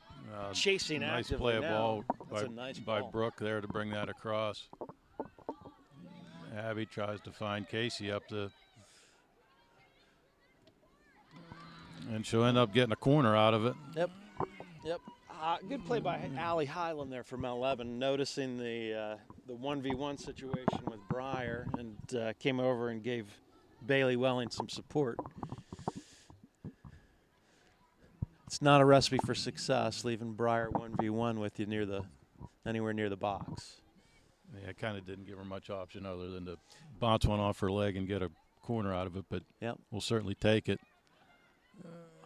[SPEAKER 1] chasing
[SPEAKER 3] nice
[SPEAKER 1] actively
[SPEAKER 3] play
[SPEAKER 1] now.
[SPEAKER 3] of ball by
[SPEAKER 1] ball.
[SPEAKER 3] Brooke there to bring that across. Abby tries to find Casey up to, and she'll end up getting a corner out of it.
[SPEAKER 1] Yep. Good play by Allie Highland there for Mount Lebanon, noticing the 1v1 situation with Breyer, and came over and gave Bailey Welling some support. It's not a recipe for success, leaving Breyer 1v1 with you anywhere near the box.
[SPEAKER 3] Yeah, it kind of didn't give her much option other than to bounce one off her leg and get a corner out of it, but we'll certainly take it.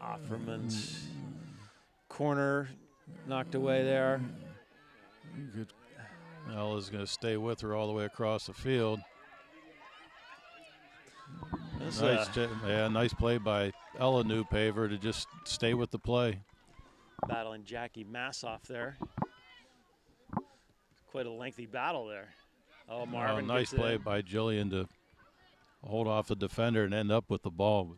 [SPEAKER 1] Offerman's corner knocked away there.
[SPEAKER 3] Good. Ella's going to stay with her all the way across the field.
[SPEAKER 1] This,
[SPEAKER 3] Nice play by Ella Newpaver to just stay with the play.
[SPEAKER 1] battling Jackie Massoff there. Quite a lengthy battle there. Oh, Marvin.
[SPEAKER 3] Nice
[SPEAKER 1] gets it
[SPEAKER 3] play
[SPEAKER 1] in.
[SPEAKER 3] by Jillian to hold off the defender and end up with the ball.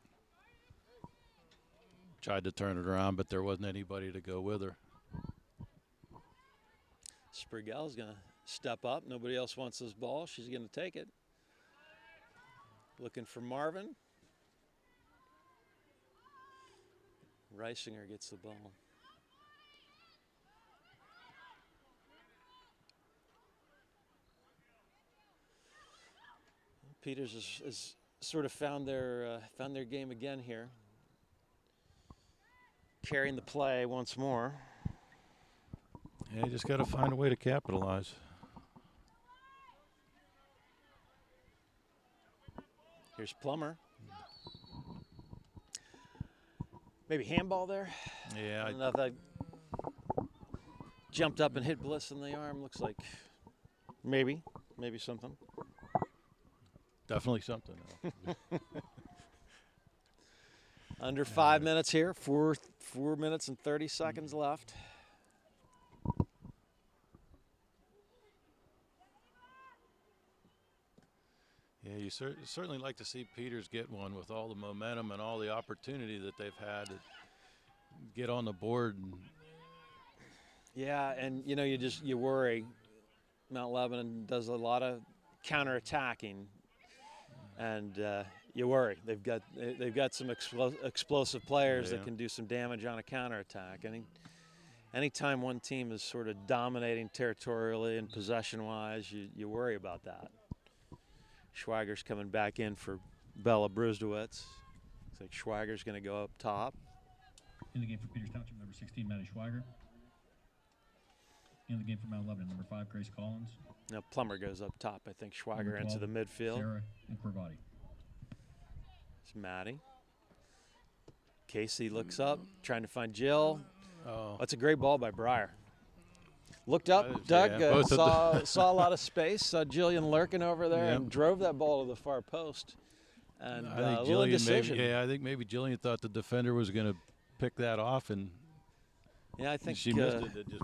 [SPEAKER 3] Tried to turn it around, but there wasn't anybody to go with her.
[SPEAKER 1] Sprigel's going to step up. Nobody else wants this ball. She's going to take it. Looking for Marvin. Reisinger gets the ball. Peters has sort of found their game again here. Carrying the play once more.
[SPEAKER 3] Yeah, you just got to find a way to capitalize.
[SPEAKER 1] Here's Plummer. Maybe handball there.
[SPEAKER 3] Yeah,
[SPEAKER 1] I don't know if that jumped up and hit Bliss in the arm. Looks like maybe something.
[SPEAKER 3] definitely something.
[SPEAKER 1] Under 5 minutes here. 4 minutes and 30 seconds left.
[SPEAKER 3] Yeah, you certainly like to see Peters get one with all the momentum and all the opportunity that they've had to get on the board.
[SPEAKER 1] Yeah, and you know, you worry. Mount Lebanon does a lot of counterattacking, and you worry. They've got some explosive players that can do some damage on a counterattack. Anytime one team is sort of dominating territorially and possession-wise, you worry about that. Schweiger's coming back in for Bella Brusdowitz. Looks like Schweiger's going to go up top.
[SPEAKER 4] In the game for Peters Township, number 16, Maddie Schweiger. In the game for Mount Lebanon, number 5, Grace Collins.
[SPEAKER 1] Now Plummer goes up top. I think Schweiger
[SPEAKER 4] 12,
[SPEAKER 1] into the midfield.
[SPEAKER 4] Sarah and Corvati.
[SPEAKER 1] It's Maddie. Casey looks up, trying to find Jill.
[SPEAKER 3] Oh,
[SPEAKER 1] That's a great ball by Breyer. Looked up, Doug,
[SPEAKER 3] yeah,
[SPEAKER 1] saw a lot of space, saw Jillian lurking over there and drove that ball to the far post. And
[SPEAKER 3] I
[SPEAKER 1] a
[SPEAKER 3] think
[SPEAKER 1] little
[SPEAKER 3] Jillian
[SPEAKER 1] indecision.
[SPEAKER 3] I think maybe Jillian thought the defender was going to pick that off, and
[SPEAKER 1] Yeah, I think
[SPEAKER 3] she missed it. It just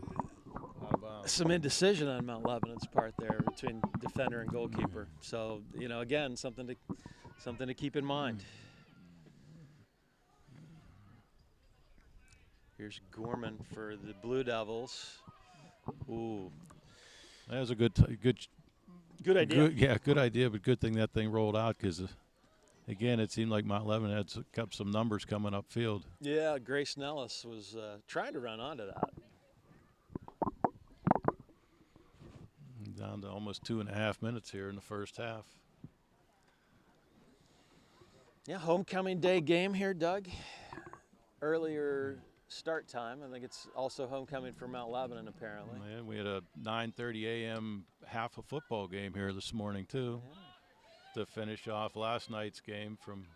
[SPEAKER 3] out of bounds.
[SPEAKER 1] some indecision on Mount Lebanon's part there between defender and goalkeeper. So, you know, again, something to keep in mind. Here's Gorman for the Blue Devils. Ooh,
[SPEAKER 3] That was a good
[SPEAKER 1] idea.
[SPEAKER 3] good idea, but good thing that thing rolled out because, again, it seemed like Mount Lebanon had some numbers coming upfield.
[SPEAKER 1] Yeah, Grace Nellis was trying to run onto that.
[SPEAKER 3] Down to almost 2.5 minutes here in the first half.
[SPEAKER 1] Yeah, homecoming day game here, Doug. Earlier start time. I think it's also homecoming for Mount Lebanon, apparently.
[SPEAKER 3] And we had a 9:30 a.m. half a football game here this morning too, to finish off last night's game from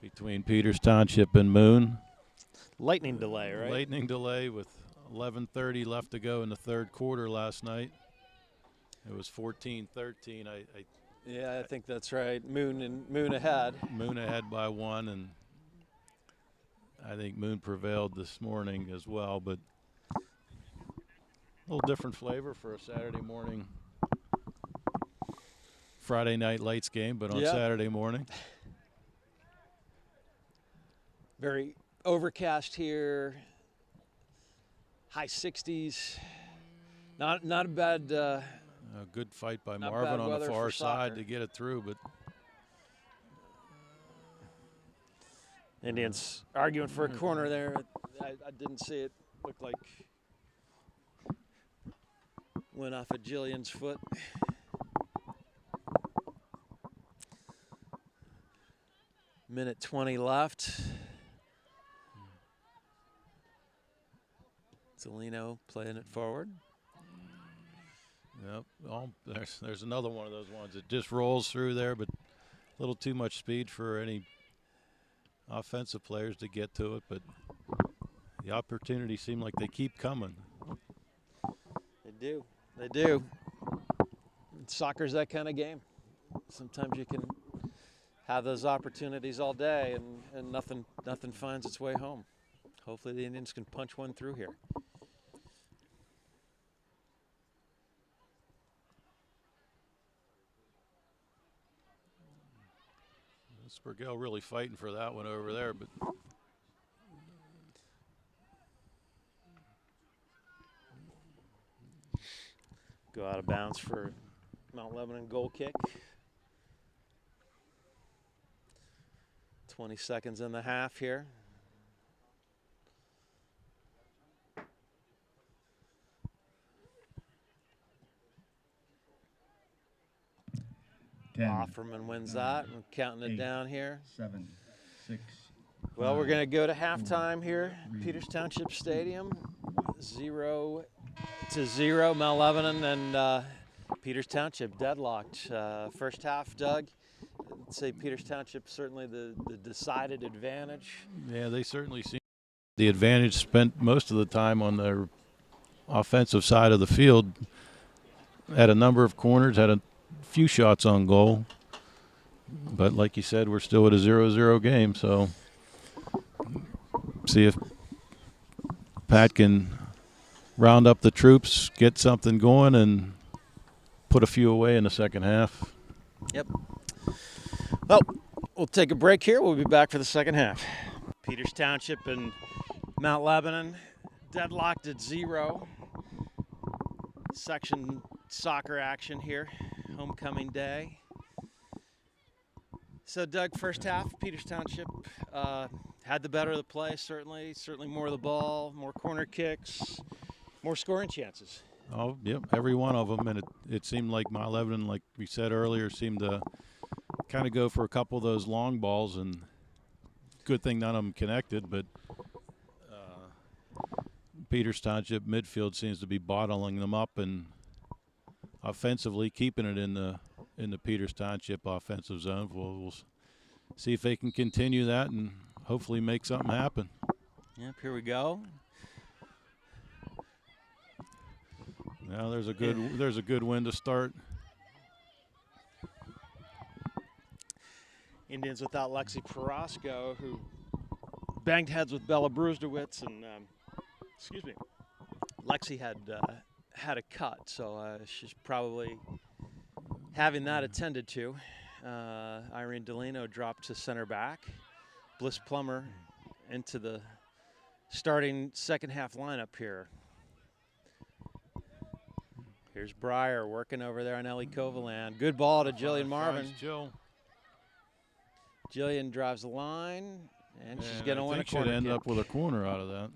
[SPEAKER 3] between Peters Township and Moon.
[SPEAKER 1] Lightning delay, right?
[SPEAKER 3] Lightning delay with 11:30 left to go in the third quarter last night. It was 14-13.
[SPEAKER 1] Yeah, I think that's right. Moon ahead.
[SPEAKER 3] Moon ahead by 1, and I think Moon prevailed this morning as well, but a little different flavor for a Saturday morning, Friday night lights game, but on Saturday morning.
[SPEAKER 1] Very overcast here. High 60s. Not a bad.
[SPEAKER 3] A good fight by
[SPEAKER 1] Not
[SPEAKER 3] Marvin
[SPEAKER 1] bad
[SPEAKER 3] on the
[SPEAKER 1] weather
[SPEAKER 3] far
[SPEAKER 1] for soccer.
[SPEAKER 3] side to get it through, but
[SPEAKER 1] Indians arguing for a corner there. I didn't see it. Looked like went off of Jillian's foot. Minute 20 left. Zelino playing it forward.
[SPEAKER 3] yep, there's another one of those ones that just rolls through there, but a little too much speed for any offensive players to get to it, but the opportunities seem like they keep coming.
[SPEAKER 1] They do. Soccer's that kind of game. Sometimes you can have those opportunities all day, and nothing finds its way home. Hopefully the Indians can punch one through here.
[SPEAKER 3] Spurgell really fighting for that one over there, but
[SPEAKER 1] go out of bounds for Mount Lebanon goal kick. 20 seconds in the half here. Offerman wins that. I'm counting it down here.
[SPEAKER 4] 7, 6.
[SPEAKER 1] Well, we're going to go to halftime here, Peters Township Stadium. 0-0, Mount Lebanon and Peters Township deadlocked. First half, Doug, I'd say Peters Township certainly the decided advantage.
[SPEAKER 3] yeah, they certainly seem the advantage. Spent most of the time on their offensive side of the field. Had a number of corners, had a few shots on goal. But like you said, we're still at a 0-0 game, so see if Pat can round up the troops, get something going, and put a few away in the second half.
[SPEAKER 1] Yep. Well, we'll take a break here. We'll be back for the second half. Peters Township and Mount Lebanon deadlocked at 0. Section soccer action here, homecoming day. So, Doug, first half, Peters Township had the better of the play, certainly more of the ball, more corner kicks, more scoring chances.
[SPEAKER 3] Oh, yep, every one of them, and it seemed like Mount Lebanon, like we said earlier, seemed to kind of go for a couple of those long balls, and good thing none of them connected, but Peters Township midfield seems to be bottling them up and offensively keeping it in the Peters Township offensive zone. We'll see if they can continue that and hopefully make something happen.
[SPEAKER 1] Yep, here we go.
[SPEAKER 3] Now there's a good win to start.
[SPEAKER 1] Indians without Lexi Perosco, who banged heads with Bella Brewsterwitz, and Lexi had a cut, so she's probably having that attended to. Irene Delino dropped to center back. Bliss Plummer into the starting second half lineup here. Here's Breyer working over there on Ellie Kovalan. Good ball to Jillian Marvin.
[SPEAKER 3] Jill.
[SPEAKER 1] Jillian drives the line, and she's going to win a corner
[SPEAKER 3] should end
[SPEAKER 1] kick.
[SPEAKER 3] up with a corner out of that.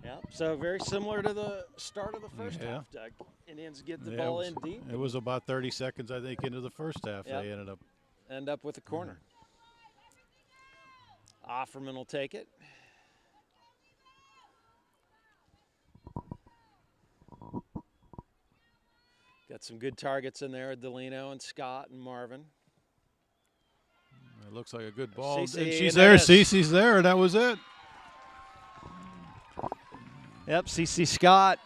[SPEAKER 1] Yeah, so very similar to the start of the first half, Doug. Indians get the ball in deep.
[SPEAKER 3] It was about 30 seconds, I think, into the first half.
[SPEAKER 1] Yep.
[SPEAKER 3] They
[SPEAKER 1] end up with a corner. Offerman will take it. Got some good targets in there, Delino and Scott and Marvin.
[SPEAKER 3] It looks like a good ball.
[SPEAKER 1] Cece,
[SPEAKER 3] and she's there. Cece's there. That was it.
[SPEAKER 1] Yep, C.C. Scott.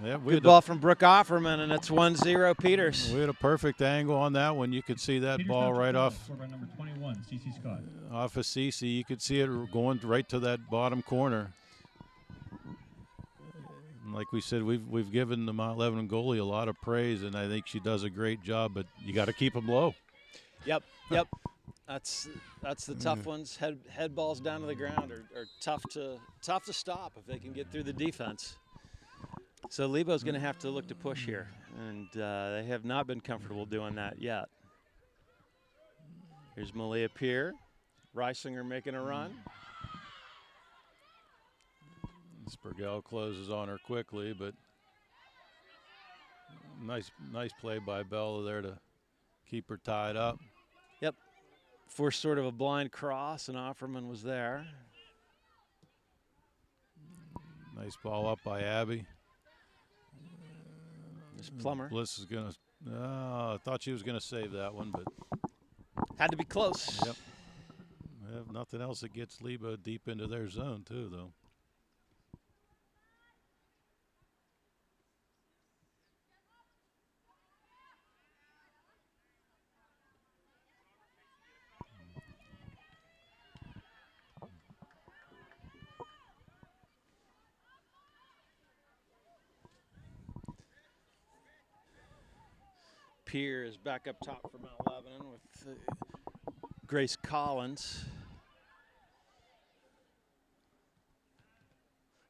[SPEAKER 3] Yep,
[SPEAKER 1] Good ball from Brooke Offerman, and it's 1-0 Peters.
[SPEAKER 3] We had a perfect angle on that one. You could see that
[SPEAKER 4] Peters
[SPEAKER 3] ball right off.
[SPEAKER 4] Scored by number 21, C.C. Scott.
[SPEAKER 3] Off of Cece. You could see it going right to that bottom corner. And like we said, we've given the Mount Lebanon goalie a lot of praise, and I think she does a great job, but you got to keep them low.
[SPEAKER 1] Yep. That's the tough ones. Head balls down to the ground are tough to stop if they can get through the defense. So Lebo's going to have to look to push here, and they have not been comfortable doing that yet. Here's Malia Peer, Reisinger making a run.
[SPEAKER 3] Spurgell closes on her quickly, but nice play by Bella there to keep her tied up.
[SPEAKER 1] Yep. Forced sort of a blind cross, and Offerman was there.
[SPEAKER 3] Nice ball up by Abby.
[SPEAKER 1] There's Plummer.
[SPEAKER 3] Bliss is going to I thought she was going to save that one, but
[SPEAKER 1] had to be close.
[SPEAKER 3] Yep. If nothing else, it gets Lebo deep into their zone too, though.
[SPEAKER 1] Peer is back up top for Mount Lebanon with Grace Collins.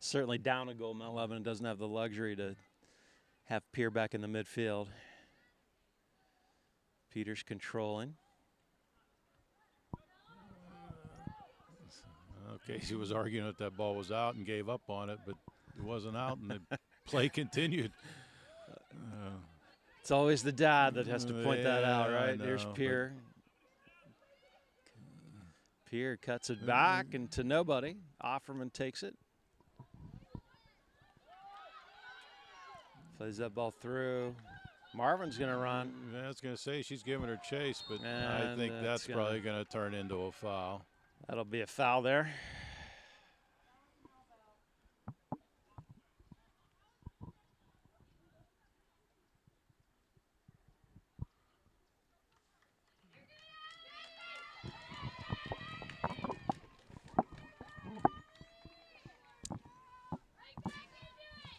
[SPEAKER 1] Certainly down a goal. Mount Lebanon doesn't have the luxury to have Peer back in the midfield. Peters controlling.
[SPEAKER 3] Okay, she was arguing that that ball was out and gave up on it, but it wasn't out, and the play continued.
[SPEAKER 1] It's always the dad that has to point that out,
[SPEAKER 3] Yeah, I
[SPEAKER 1] right? There's
[SPEAKER 3] know,
[SPEAKER 1] Peer. Peer cuts it back and to nobody. Offerman takes it. Plays that ball through. Marvin's going to run.
[SPEAKER 3] I was going to say she's giving her chase, but I
[SPEAKER 1] And
[SPEAKER 3] think that's
[SPEAKER 1] gonna-
[SPEAKER 3] probably going to turn into a foul.
[SPEAKER 1] That'll be a foul there.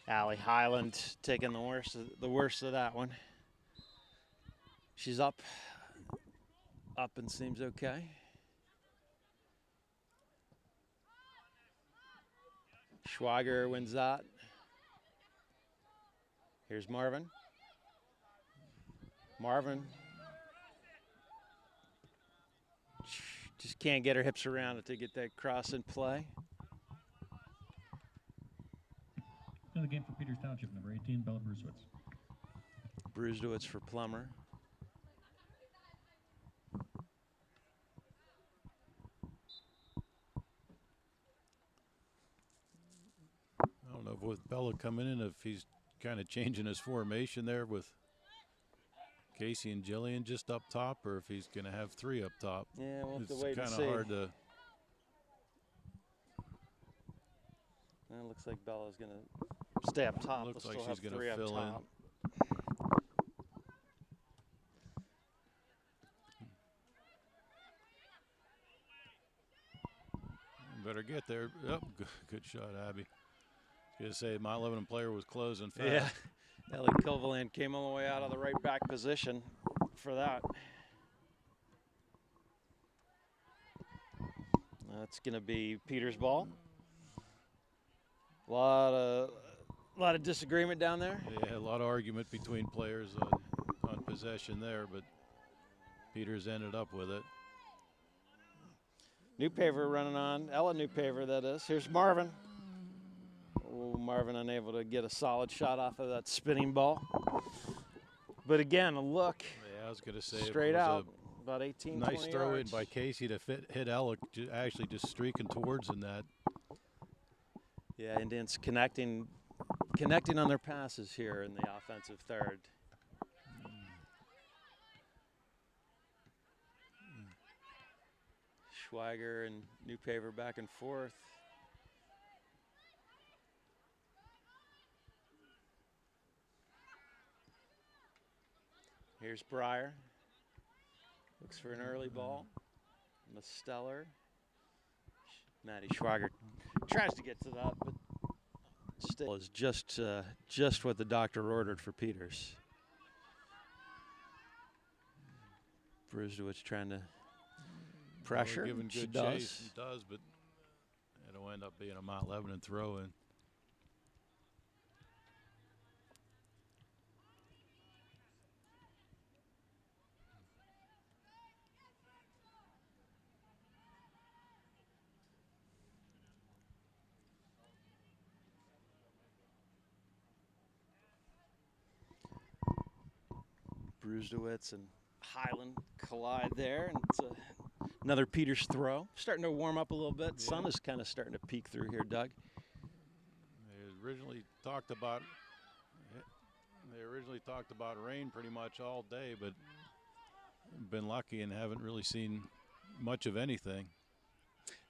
[SPEAKER 1] Allie Highland taking the worst of that one. She's up and seems okay. Schwager wins that. Here's Marvin. Marvin just can't get her hips around it to get that cross in play.
[SPEAKER 4] In the game for Peters Township, number 18, Bella Brusewitz.
[SPEAKER 1] Brusewitz for Plummer.
[SPEAKER 3] I don't know if with Bella coming in, if he's kind of changing his formation there with Casey and Jillian just up top, or if he's going to have three up top.
[SPEAKER 1] Yeah, we'll have to
[SPEAKER 3] It's
[SPEAKER 1] wait and
[SPEAKER 3] kind
[SPEAKER 1] see.
[SPEAKER 3] of hard to.
[SPEAKER 1] It looks like Bella's going to stay up top.
[SPEAKER 3] Looks
[SPEAKER 1] We'll
[SPEAKER 3] like
[SPEAKER 1] still
[SPEAKER 3] she's
[SPEAKER 1] have
[SPEAKER 3] gonna
[SPEAKER 1] three up
[SPEAKER 3] fill in.
[SPEAKER 1] top.
[SPEAKER 3] Better get there. Yep, good shot, Abby. Gonna say my Lebanon player was closing fast.
[SPEAKER 1] Yeah, Ellie Kovaland came all the way out of the right back position for that. That's going to be Peters' ball. A lot of disagreement down there.
[SPEAKER 3] Yeah, a lot of argument between players on possession there, but Peters ended up with it.
[SPEAKER 1] Newpaver running on. Ella Newpaver, that is. Here's Marvin. Oh, Marvin unable to get a solid shot off of that spinning ball. But again, a look
[SPEAKER 3] Yeah, I was gonna say
[SPEAKER 1] straight
[SPEAKER 3] it was
[SPEAKER 1] out, about 18,
[SPEAKER 3] a nice
[SPEAKER 1] 20
[SPEAKER 3] throw in
[SPEAKER 1] yards.
[SPEAKER 3] by Casey to hit Ella, actually just streaking towards in that.
[SPEAKER 1] Yeah, Indians connecting on their passes here in the offensive third. Schweiger and Newpaver back and forth. Here's Breyer. Looks for an early ball. Masteller. Maddie Schwager tries to get to that, but still is just what the doctor ordered for Peters. Brusewitz trying to pressure.
[SPEAKER 3] Giving
[SPEAKER 1] She
[SPEAKER 3] good
[SPEAKER 1] does.
[SPEAKER 3] chase, and does, but it'll end up being a Mount Lebanon throw in.
[SPEAKER 1] Brusewitz and Highland collide there, and it's another Peters throw. Starting to warm up a little bit. Sun is kind of starting to peek through here, Doug.
[SPEAKER 3] They originally talked about rain pretty much all day, but been lucky and haven't really seen much of anything.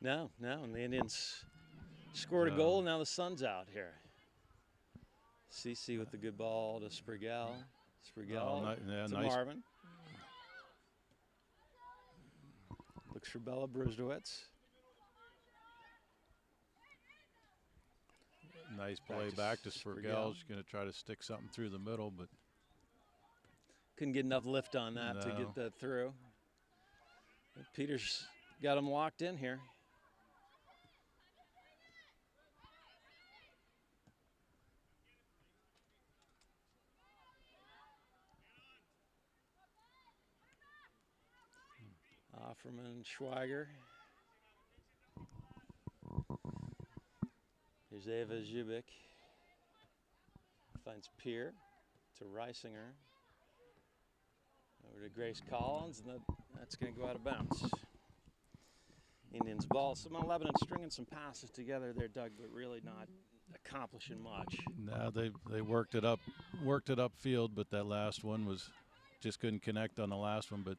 [SPEAKER 1] No, and the Indians scored a goal. Now the sun's out here. CC with the good ball to Sprigel. To
[SPEAKER 3] Nice.
[SPEAKER 1] Marvin. Looks for Bella Brusewitz.
[SPEAKER 3] Nice play back to Sprigel. She's going to try to stick something through the middle, but
[SPEAKER 1] Couldn't get enough lift on that to
[SPEAKER 3] No.
[SPEAKER 1] get that through. But Peters got him locked in here. Offerman, Schweiger. Here's Ava Zubik. Finds Peer to Reisinger. Over to Grace Collins, and that's going to go out of bounds. Indians ball. So Mount Lebanon stringing some passes together there, Doug, but really not accomplishing much.
[SPEAKER 3] No, they worked it upfield, but that last one was just couldn't connect on the last one. But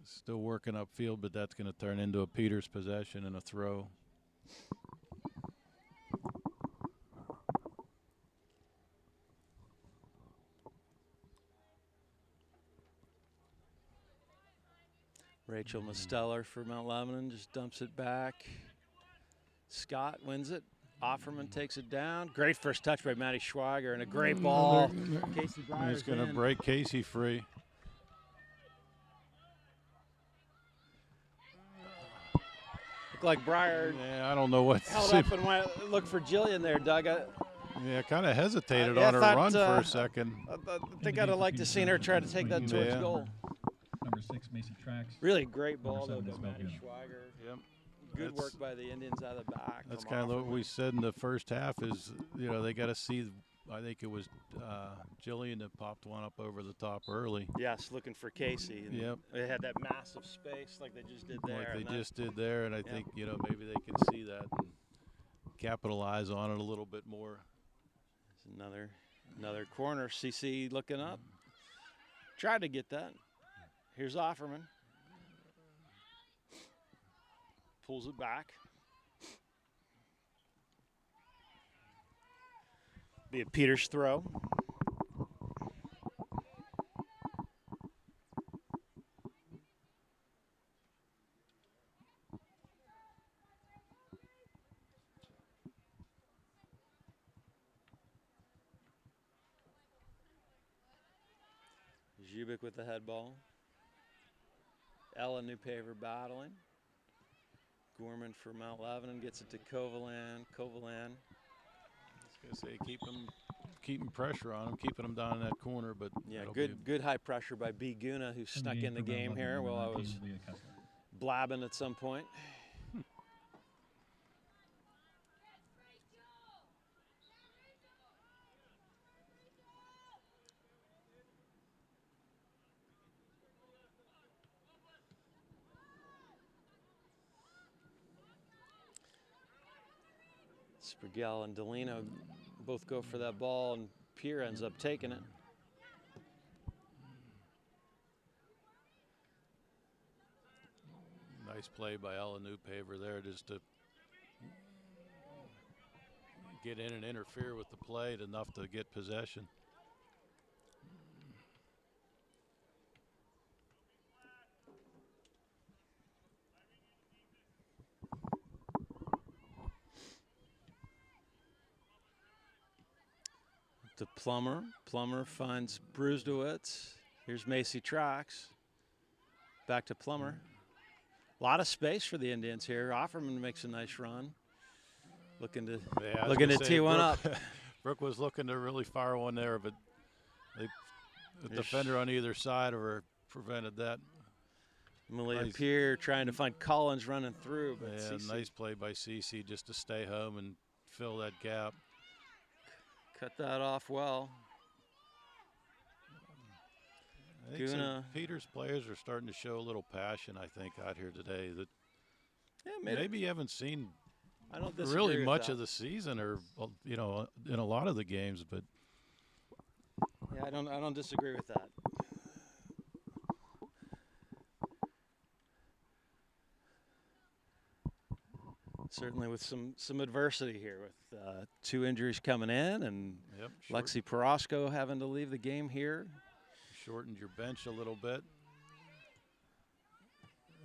[SPEAKER 3] still working upfield, but that's going to turn into a Peters possession and a throw.
[SPEAKER 1] Rachel Mosteller for Mount Lebanon just dumps it back. Scott wins it. Offerman takes it down. Great first touch by Maddie Schweiger and a great ball. Casey Breyer's
[SPEAKER 3] He's going to
[SPEAKER 1] in.
[SPEAKER 3] break Casey free.
[SPEAKER 1] Looked like Breyer
[SPEAKER 3] Yeah, I don't know what.
[SPEAKER 1] held up and went look for Jillian there, Doug.
[SPEAKER 3] Yeah, kind of hesitated
[SPEAKER 1] I
[SPEAKER 3] on her
[SPEAKER 1] thought,
[SPEAKER 3] run for a second.
[SPEAKER 1] I think I'd have liked to seen her try to take that towards
[SPEAKER 3] Yeah.
[SPEAKER 1] goal.
[SPEAKER 4] Number 6, Macy Trax.
[SPEAKER 1] Really great ball though
[SPEAKER 4] Number
[SPEAKER 1] by
[SPEAKER 4] 7 is
[SPEAKER 1] Maddie
[SPEAKER 4] Belgium.
[SPEAKER 1] Schweiger.
[SPEAKER 3] Yep.
[SPEAKER 1] Good
[SPEAKER 3] That's-
[SPEAKER 1] work by the Indians out of the back.
[SPEAKER 3] That's
[SPEAKER 1] from
[SPEAKER 3] kind of what
[SPEAKER 1] Offerman.
[SPEAKER 3] we said in the first half is, they got to see, I think it was Jillian that popped one up over the top early.
[SPEAKER 1] Yes, looking for Casey. And
[SPEAKER 3] Yep.
[SPEAKER 1] They had that massive space like they just did there.
[SPEAKER 3] Like they
[SPEAKER 1] and that-
[SPEAKER 3] just did there, and I think, maybe they can see that and capitalize on it a little bit more.
[SPEAKER 1] There's another corner. CC looking up. Tried to get that. Here's Offerman. Pulls it back. Be a Peters throw. Zubik with the head ball. Ella Newpaver battling. Gorman for Mount Lebanon gets it to Kovalan.
[SPEAKER 3] I was going to say, keeping pressure on them, keeping them down in that corner, but
[SPEAKER 1] Yeah,
[SPEAKER 3] that'll
[SPEAKER 1] good high pressure by B. Guna, who snuck in the game here while I was blabbing at some point. Sprigel and Delino both go for that ball, and Pierre ends up taking it.
[SPEAKER 3] Nice play by Ella Newpaver there, just to get in and interfere with the play enough to get possession.
[SPEAKER 1] To Plummer. Plummer finds Brusdowitz. Here's Macy Trax. Back to Plummer. A lot of space for the Indians here. Offerman makes a nice run. Looking to
[SPEAKER 3] Yeah, I was
[SPEAKER 1] looking
[SPEAKER 3] gonna
[SPEAKER 1] to
[SPEAKER 3] say,
[SPEAKER 1] tee one up.
[SPEAKER 3] Brooke was looking to really fire one there, but the
[SPEAKER 1] Yes.
[SPEAKER 3] defender on either side of her prevented that.
[SPEAKER 1] Malia
[SPEAKER 3] Nice.
[SPEAKER 1] Pierre trying to find Collins running through. But
[SPEAKER 3] Yeah,
[SPEAKER 1] CC
[SPEAKER 3] nice play by CC just to stay home and fill that gap.
[SPEAKER 1] cut that off well.
[SPEAKER 3] I think some
[SPEAKER 1] Guna.
[SPEAKER 3] Peters players are starting to show a little passion, I think, out here today that
[SPEAKER 1] Yeah,
[SPEAKER 3] maybe you haven't seen
[SPEAKER 1] I don't disagree
[SPEAKER 3] really
[SPEAKER 1] with
[SPEAKER 3] much
[SPEAKER 1] that.
[SPEAKER 3] of the season or, in a lot of the games, but
[SPEAKER 1] Yeah, I don't disagree with that. Certainly with some adversity here with 2 injuries coming in and
[SPEAKER 3] yep,
[SPEAKER 1] Lexi Perosco having to leave the game here.
[SPEAKER 3] shortened your bench a little bit.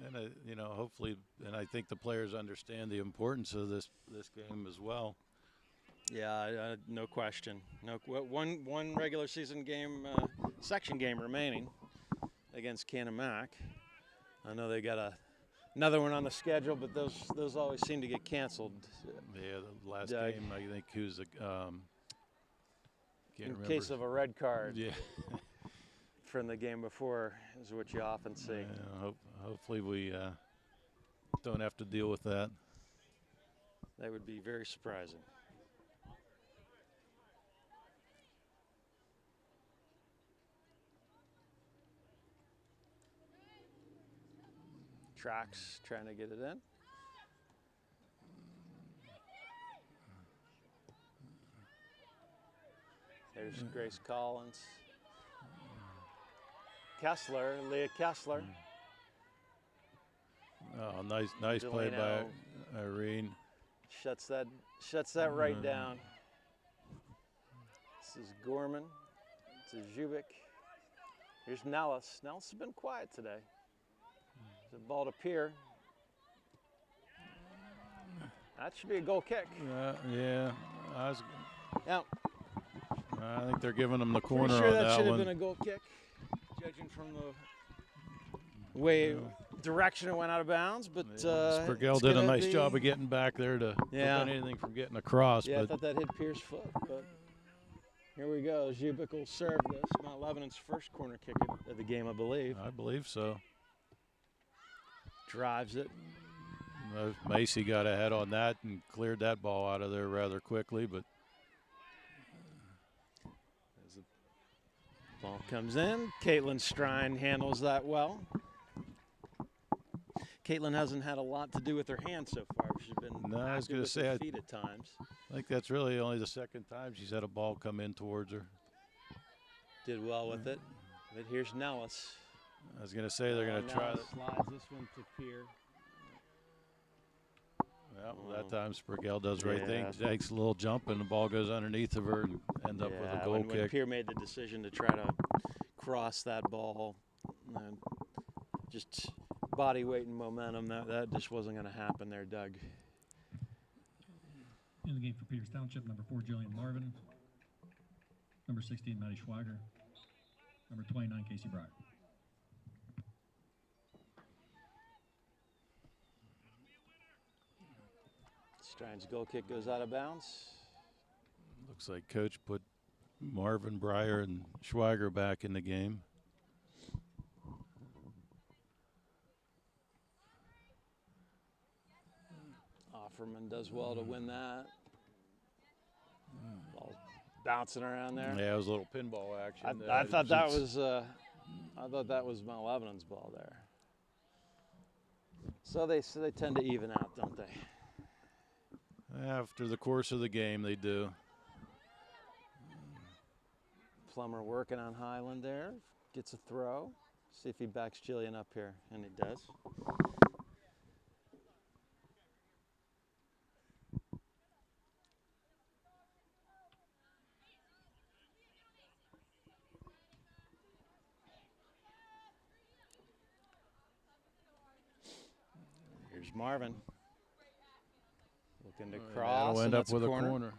[SPEAKER 3] And, hopefully, and I think the players understand the importance of this game as well.
[SPEAKER 1] Yeah, no question. One regular season game, section game remaining against Canamac. I know they got another one on the schedule, but those always seem to get canceled.
[SPEAKER 3] Yeah, the last
[SPEAKER 1] Doug.
[SPEAKER 3] game, I think, who's the can't
[SPEAKER 1] In
[SPEAKER 3] remember.
[SPEAKER 1] case of a red card
[SPEAKER 3] Yeah.
[SPEAKER 1] from the game before is what you often see.
[SPEAKER 3] Yeah, hopefully we don't have to deal with that.
[SPEAKER 1] That would be very surprising. Tracks trying to get it in. There's Grace Collins. Kessler, Leah Kessler.
[SPEAKER 3] Oh, nice play by
[SPEAKER 1] Delano.
[SPEAKER 3] Irene.
[SPEAKER 1] Shuts that right down. This is Gorman. This is Zubik. Here's Nellis. Nellis has been quiet today. It's a ball to Pier. That should be a goal kick.
[SPEAKER 3] Yeah,
[SPEAKER 1] Now,
[SPEAKER 3] I think they're giving them the corner
[SPEAKER 1] pretty sure
[SPEAKER 3] on
[SPEAKER 1] that
[SPEAKER 3] that
[SPEAKER 1] should have
[SPEAKER 3] one.
[SPEAKER 1] been a goal kick, judging from the way direction it went out of bounds. But
[SPEAKER 3] Spergel
[SPEAKER 1] it's
[SPEAKER 3] did a
[SPEAKER 1] gonna
[SPEAKER 3] nice
[SPEAKER 1] be-
[SPEAKER 3] job of getting back there to prevent anything from getting across.
[SPEAKER 1] Yeah, I
[SPEAKER 3] but
[SPEAKER 1] thought that hit Pier's foot, but here we go. Zubik will serve this. Mount Lebanon's first corner kick of the game, I believe.
[SPEAKER 3] I believe so.
[SPEAKER 1] Drives it.
[SPEAKER 3] Macy got ahead on that and cleared that ball out of there rather quickly, but
[SPEAKER 1] As the ball comes in, Caitlin Strine handles that well. Caitlin hasn't had a lot to do with her hands so far. She's been
[SPEAKER 3] No, I was
[SPEAKER 1] active
[SPEAKER 3] gonna
[SPEAKER 1] with
[SPEAKER 3] say,
[SPEAKER 1] her
[SPEAKER 3] I
[SPEAKER 1] feet at times.
[SPEAKER 3] think that's really only the second time she's had a ball come in towards her.
[SPEAKER 1] Did well with it. But here's Nellis.
[SPEAKER 3] I was going to say they're going to try
[SPEAKER 1] Nellis
[SPEAKER 3] that.
[SPEAKER 1] slides this one to Pier.
[SPEAKER 3] Well, that time Spergel does the right thing.
[SPEAKER 1] Yeah.
[SPEAKER 3] Takes a little jump and the ball goes underneath of her and end up with a goal
[SPEAKER 1] when
[SPEAKER 3] kick.
[SPEAKER 1] Pier made the decision to try to cross that ball, just body weight and momentum, that just wasn't going to happen there, Doug.
[SPEAKER 4] In the game for Peters Township, number 4, Jillian Marvin. Number 16, Maddie Schwager. Number 29, Casey Breyer.
[SPEAKER 1] Strine's goal kick goes out of bounds.
[SPEAKER 3] Looks like Coach put Marvin, Breyer, and Schweiger back in the game.
[SPEAKER 1] Offerman does well to win that. Ball bouncing around there.
[SPEAKER 3] Yeah, it was a little pinball action.
[SPEAKER 1] I thought that was Mount Lebanon's ball there. So they tend to even out, don't they?
[SPEAKER 3] After the course of the game, they do.
[SPEAKER 1] Plummer working on Highland there. Gets a throw. See if he backs Jillian up here, and he does. Here's Marvin. Looking to cross.
[SPEAKER 3] That'll end
[SPEAKER 1] and
[SPEAKER 3] up
[SPEAKER 1] that's
[SPEAKER 3] with a corner.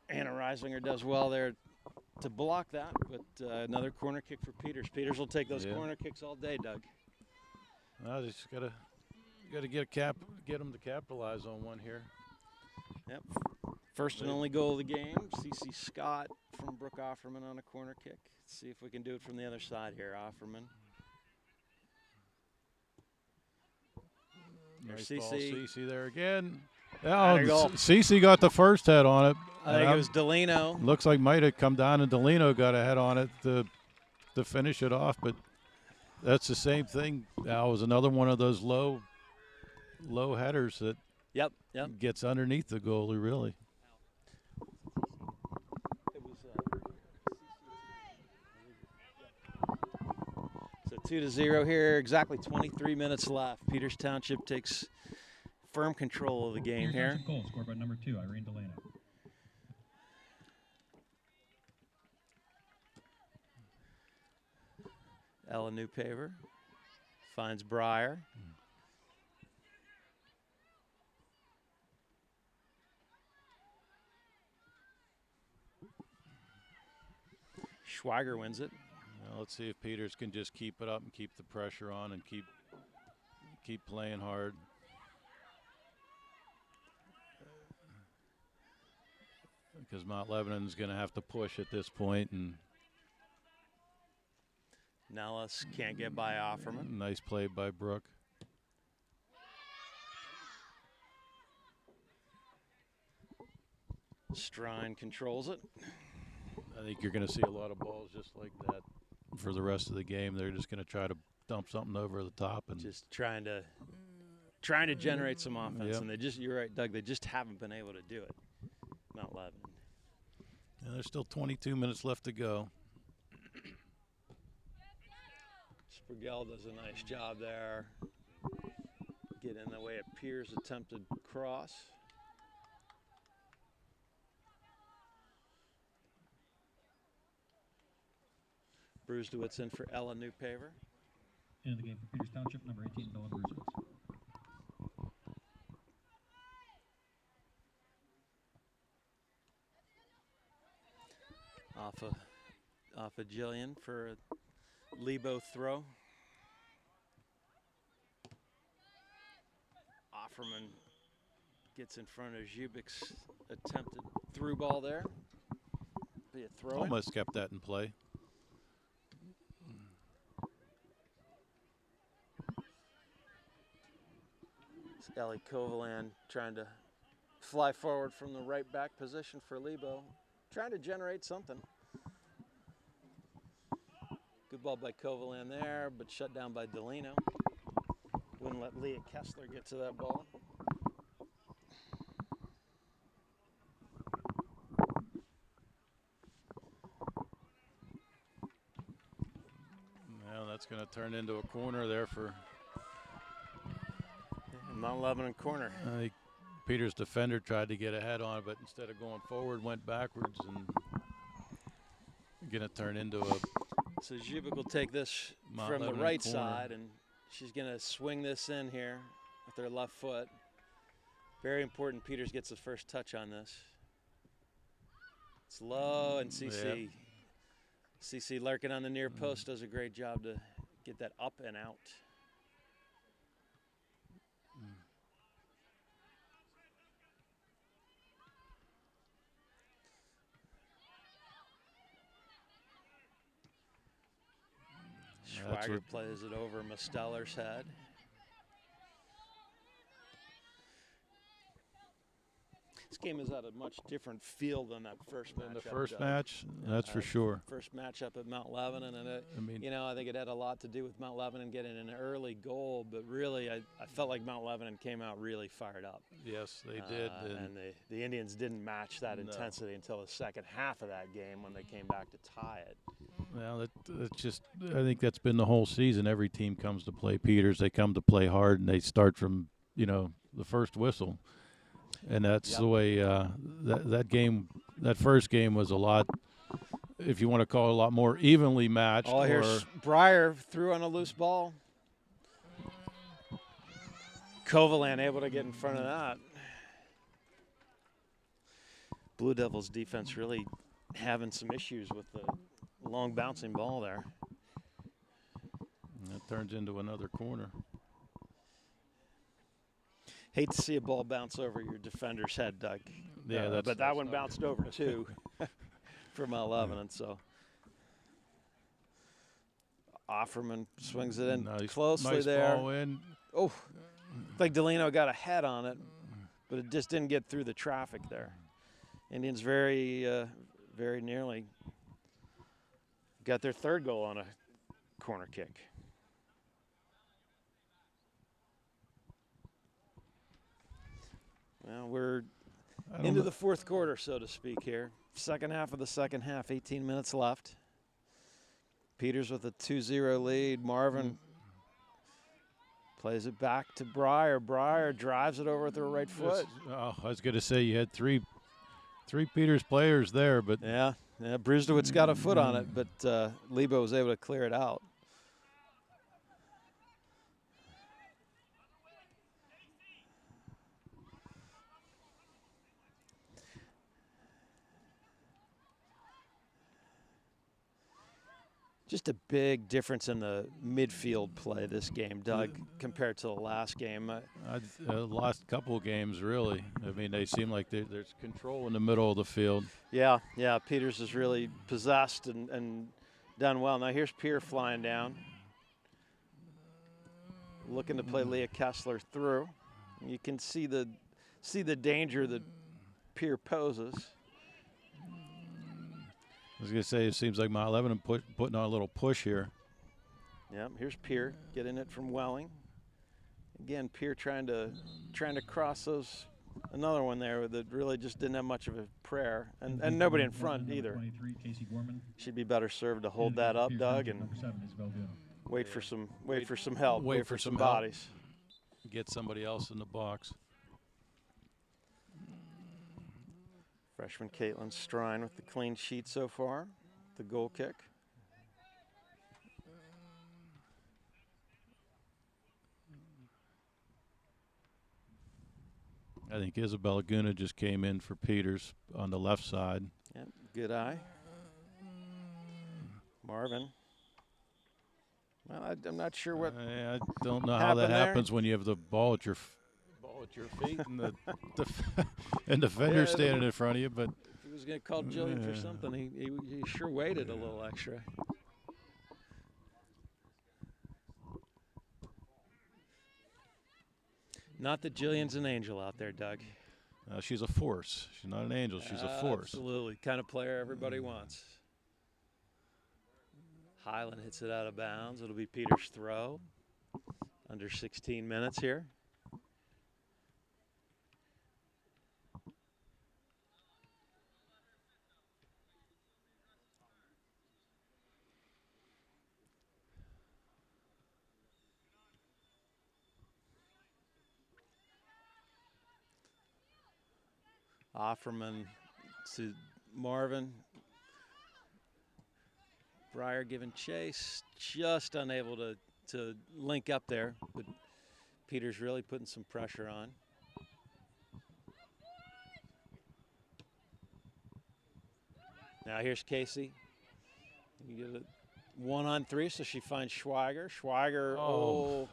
[SPEAKER 1] Anna Reisinger does well there to block that, but another corner kick for Peters. Peters will take those corner kicks all day, Doug.
[SPEAKER 3] Well, just gotta get them to capitalize on one here.
[SPEAKER 1] Yep. First and only goal of the game. CC Scott from Brooke Offerman on a corner kick. Let's see if we can do it from the other side here. Offerman.
[SPEAKER 3] Nice
[SPEAKER 1] There's
[SPEAKER 3] ball,
[SPEAKER 1] CC.
[SPEAKER 3] CC there again.
[SPEAKER 1] There you go.
[SPEAKER 3] CC got the first head on it.
[SPEAKER 1] I think it was Delano.
[SPEAKER 3] Looks like might have come down and Delano got a head on it to finish it off, but that's the same thing. Al was another one of those low headers that
[SPEAKER 1] Yep.
[SPEAKER 3] gets underneath the goalie, really.
[SPEAKER 1] So 2-0 here. Exactly 23 minutes left. Peters Township takes firm control of the game
[SPEAKER 4] Peters
[SPEAKER 1] here.
[SPEAKER 4] Township goal scored by number 2, Irene Delano.
[SPEAKER 1] Ella Newpaver finds Breyer. Schweiger wins it.
[SPEAKER 3] Now let's see if Peters can just keep it up and keep the pressure on and keep playing hard. Because Mount Lebanon's going to have to push at this point, and
[SPEAKER 1] Nellis can't get by Offerman.
[SPEAKER 3] nice play by Brooke.
[SPEAKER 1] Strine controls it.
[SPEAKER 3] I think you're going to see a lot of balls just like that for the rest of the game. They're just going to try to dump something over the top and
[SPEAKER 1] Just trying to generate some offense,
[SPEAKER 3] Yep.
[SPEAKER 1] and you're right, Doug. They just haven't been able to do it. Mount Lebanon.
[SPEAKER 3] And there's still 22 minutes left to go.
[SPEAKER 1] Sprigel does a nice job there. Get in the way of Pierce' attempted cross. Brewstowitz in for Ella Newpaver.
[SPEAKER 4] End of the game for Peters Township, number 18, Bella Brewsowitz.
[SPEAKER 1] Off of Jillian for a Lebo throw. Offerman gets in front of Zubik's attempted through ball there. Be a throw.
[SPEAKER 3] Almost kept that in play.
[SPEAKER 1] It's Ellie Kovalan trying to fly forward from the right back position for Lebo. Trying to generate something. Good ball by Kovalan there, but shut down by Delino. Wouldn't let Leah Kessler get to that ball.
[SPEAKER 3] Now that's going to turn into a corner there for
[SPEAKER 1] Mount Lebanon corner.
[SPEAKER 3] I think Peters' defender tried to get ahead on it, but instead of going forward, went backwards and going to turn into a
[SPEAKER 1] So Zubik will take this
[SPEAKER 3] Mount
[SPEAKER 1] from the
[SPEAKER 3] Lebanon
[SPEAKER 1] right
[SPEAKER 3] corner.
[SPEAKER 1] side, and she's going to swing this in here with her left foot. Very important Peters gets the first touch on this. It's low, and CC.
[SPEAKER 3] Yep.
[SPEAKER 1] CC lurking on the near post does a great job to get that up and out.
[SPEAKER 3] That's
[SPEAKER 1] Schweiger
[SPEAKER 3] what-
[SPEAKER 1] plays it over Mosteller's head. This game is at a much different feel than that first match.
[SPEAKER 3] In the first match, that's for
[SPEAKER 1] Uh,
[SPEAKER 3] sure.
[SPEAKER 1] First matchup at Mount Lebanon, and
[SPEAKER 3] I mean,
[SPEAKER 1] I think it had a lot to do with Mount Lebanon getting an early goal, but really I felt like Mount Lebanon came out really fired up.
[SPEAKER 3] yes, they did.
[SPEAKER 1] And the Indians didn't match that
[SPEAKER 3] No.
[SPEAKER 1] intensity until the second half of that game when they came back to tie it.
[SPEAKER 3] Well, that's just, I think that's been the whole season. Every team comes to play Peters. They come to play hard, and they start from, the first whistle. And that's
[SPEAKER 1] Yep.
[SPEAKER 3] the way that first game was a lot, if you want to call it, a lot more evenly matched.
[SPEAKER 1] Oh, here's Breyer threw on a loose ball. Kovalan able to get in front of that. Blue Devils defense really having some issues with the long bouncing ball there.
[SPEAKER 3] And it turns into another corner.
[SPEAKER 1] Hate to see a ball bounce over your defender's head, Doug.
[SPEAKER 3] Yeah,
[SPEAKER 1] but that
[SPEAKER 3] that's
[SPEAKER 1] one
[SPEAKER 3] not
[SPEAKER 1] bounced over too for Mount Lebanon. So Offerman swings it in closely
[SPEAKER 3] nice
[SPEAKER 1] there.
[SPEAKER 3] ball in.
[SPEAKER 1] Oh, like Delino got a head on it, but it just didn't get through the traffic there. Indians very nearly got their third goal on a corner kick. Well, we're into the fourth quarter, so to speak here. Second half of the second half, 18 minutes left. Peters with a 2-0 lead. Marvin plays it back to Breyer. Breyer drives it over with her right foot.
[SPEAKER 3] I was going to say you had three Peters players there, but
[SPEAKER 1] Yeah, Brewstowitz got a foot on it, but Lebo was able to clear it out. Just a big difference in the midfield play this game, Doug, compared to the last game.
[SPEAKER 3] Last couple of games, really. I mean, they seem like there's control in the middle of the field.
[SPEAKER 1] Yeah, Peters is really possessed and done well. Now here's Pierre flying down, looking to play Leah Kessler through. You can see the danger that Pierre poses.
[SPEAKER 3] I was going to say, it seems like my 11 putting on a little push here.
[SPEAKER 1] Yep, here's Pierre getting it from Welling. Again, Pierre trying to cross those. Another one there that really just didn't have much of a prayer, and nobody in front either.
[SPEAKER 4] 23, Casey Gorman.
[SPEAKER 1] She'd be better served to hold that up, Doug, and
[SPEAKER 4] Number 7 is Valguna.
[SPEAKER 1] wait for some help, wait for some bodies.
[SPEAKER 3] Get somebody else in the box.
[SPEAKER 1] Freshman Caitlin Strine with the clean sheet so far, the goal kick.
[SPEAKER 3] I think Isabella Guna just came in for Peters on the left side.
[SPEAKER 1] Yep, good eye. Marvin. Well, I'm not sure what.
[SPEAKER 3] I don't know how that
[SPEAKER 1] happened
[SPEAKER 3] happens when you have the ball at your feet and the and defender standing in front of you. But
[SPEAKER 1] If he was going to call Jillian for something, he sure waited a little extra. Not that Jillian's an angel out there, Doug.
[SPEAKER 3] she's a force. She's not an angel. She's a force.
[SPEAKER 1] Absolutely. Kind of player everybody wants. Highland hits it out of bounds. It'll be Peters' throw. Under 16 minutes here. Offerman to Marvin. Breyer giving chase, just unable to link up there, but Peters really putting some pressure on. Now here's Casey. You get a 1-on-3, so she finds Schweiger. Schweiger,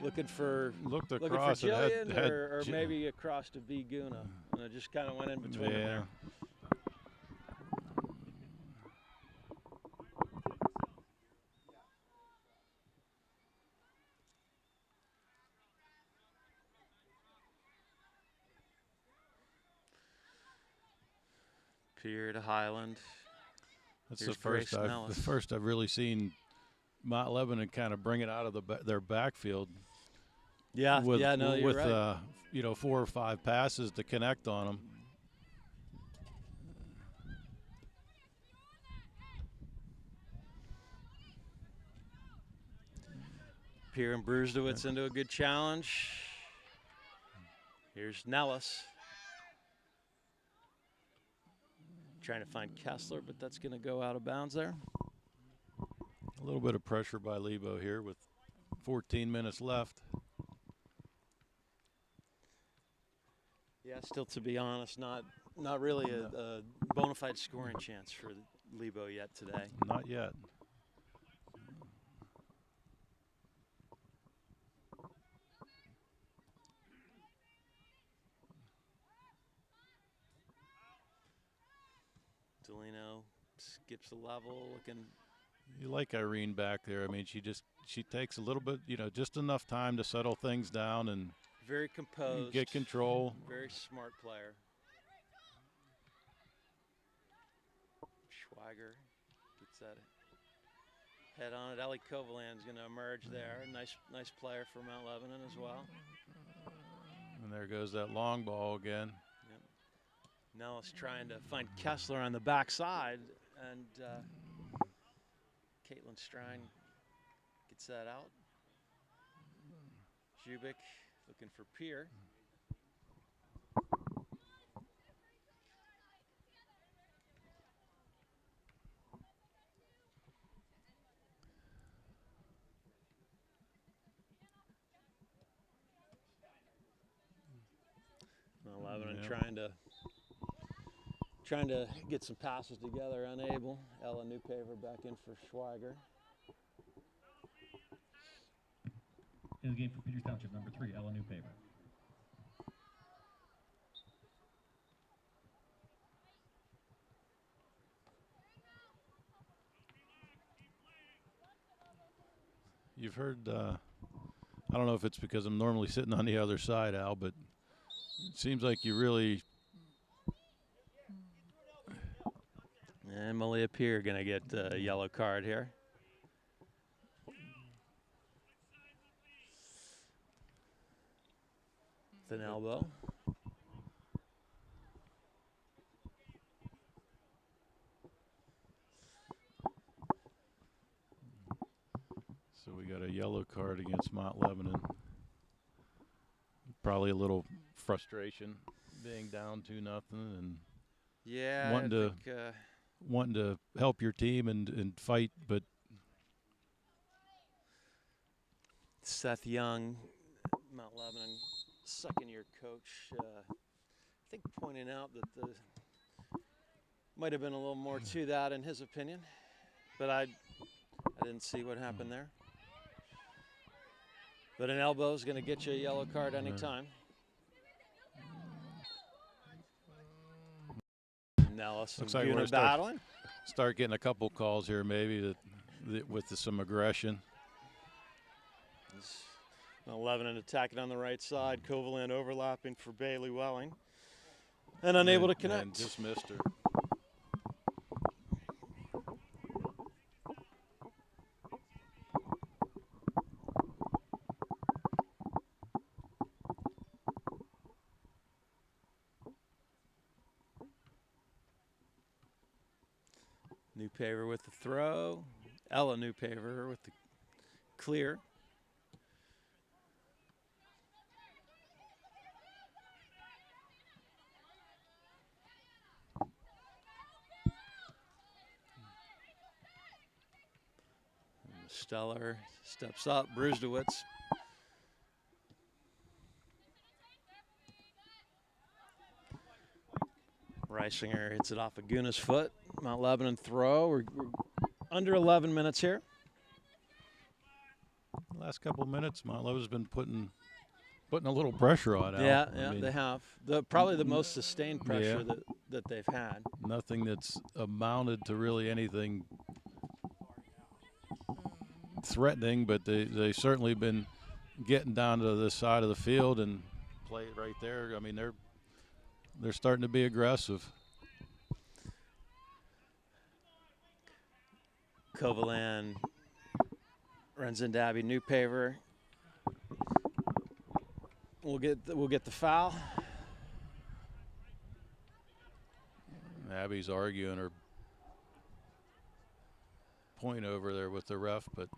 [SPEAKER 1] looking for
[SPEAKER 3] across
[SPEAKER 1] Jillian or maybe across to V. Guna. And it just kind of went in between them there. Pierre to Highland.
[SPEAKER 3] That's
[SPEAKER 1] Here's
[SPEAKER 3] the first I've really seen Mount Lebanon kind of bring it out of their backfield.
[SPEAKER 1] Yeah,
[SPEAKER 3] with
[SPEAKER 1] you're right.
[SPEAKER 3] 4 or 5 passes to connect on them.
[SPEAKER 1] Pierre and Brusdowitz into a good challenge. Here's Nellis. Trying to find Kessler, but that's going to go out of bounds there.
[SPEAKER 3] A little bit of pressure by Lebo here with 14 minutes left.
[SPEAKER 1] Yeah, still to be honest, not really a bona fide scoring chance for Lebo yet today.
[SPEAKER 3] Not yet.
[SPEAKER 1] Delino skips a level, looking.
[SPEAKER 3] You like Irene back there. I mean, she takes a little bit, just enough time to settle things down and
[SPEAKER 1] very composed,
[SPEAKER 3] get control.
[SPEAKER 1] Very smart player. Schweiger gets that head on it. Ellie Kovalan's going to emerge there. Nice player for Mount Lebanon as well.
[SPEAKER 3] And there goes that long ball again.
[SPEAKER 1] Yep. Nellis trying to find Kessler on the backside, and Caitlin Strine gets that out. Jubik looking for Pierre. Lebanon trying to Trying to get some passes together, unable. Ella Newpaver back in for Schweiger.
[SPEAKER 4] In the game for Peters Township, number 3, Ella Newpaver.
[SPEAKER 3] You've heard, I don't know if it's because I'm normally sitting on the other side, Al, but it seems like you really.
[SPEAKER 1] And Malia Peer going to get a yellow card here. With an elbow.
[SPEAKER 3] So we got a yellow card against Mount Lebanon. Probably a little frustration being down 2-0 and
[SPEAKER 1] Yeah,
[SPEAKER 3] wanting to help your team and fight, but
[SPEAKER 1] Seth Young, Mount Lebanon second-year coach, I think pointing out that the might have been a little more to that in his opinion, but I didn't see what happened there. But an elbow is going to get you a yellow card anytime. Now
[SPEAKER 3] looks like we're gonna
[SPEAKER 1] battling.
[SPEAKER 3] start getting a couple calls here, maybe that with some aggression.
[SPEAKER 1] Mount Lebanon attacking on the right side. Kovaland overlapping for Bailey Welling. And unable to connect.
[SPEAKER 3] And just missed her.
[SPEAKER 1] Newpaver with the throw. Ella Newpaver with the clear. Stellar steps up. Brusdowitz. Reisinger hits it off Aguna's foot. Mount Lebanon throw. We're under 11 minutes here.
[SPEAKER 3] Last couple of minutes, Mount Lebanon's been putting a little pressure on.
[SPEAKER 1] Yeah,
[SPEAKER 3] I mean,
[SPEAKER 1] they have. Probably the most sustained pressure that they've had.
[SPEAKER 3] Nothing that's amounted to really anything threatening, but they certainly been getting down to this side of the field and play it right there. I mean, they're starting to be aggressive.
[SPEAKER 1] Kovaland runs into Abby Newpaver. We'll get the foul.
[SPEAKER 3] Abby's arguing her point over there with the ref, but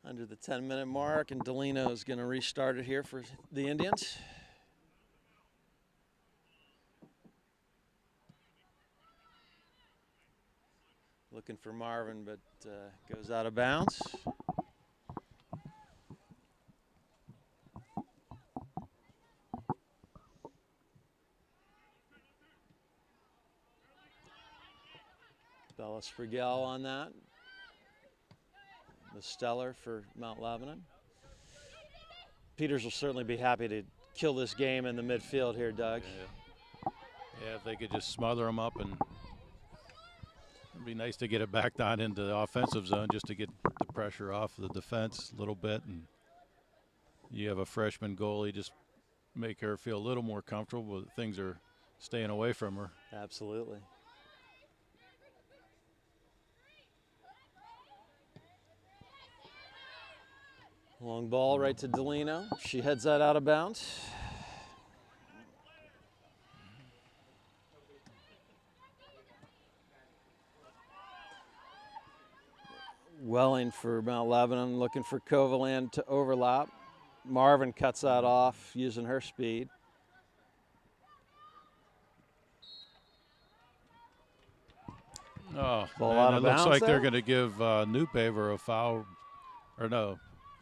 [SPEAKER 1] under the 10-minute mark, and Delino is going to restart it here for the Indians. Looking for Marvin, but goes out of bounds. Bella Sprigel on that. The Stellar for Mount Lebanon. Peters will certainly be happy to kill this game in the midfield here, Doug.
[SPEAKER 3] Yeah, if they could just smother them up, and it'd be nice to get it back down into the offensive zone just to get the pressure off the defense a little bit. And you have a freshman goalie, just make her feel a little more comfortable that things are staying away from her.
[SPEAKER 1] Absolutely. Long ball right to Delino. She heads that out of bounds. Welling for Mount Lebanon, looking for Kovaland to overlap. Marvin cuts that off using her speed.
[SPEAKER 3] Oh,
[SPEAKER 1] Ball out
[SPEAKER 3] and
[SPEAKER 1] of
[SPEAKER 3] it looks
[SPEAKER 1] bounds
[SPEAKER 3] like they're
[SPEAKER 1] there?
[SPEAKER 3] going to give Newpaver a foul Or no,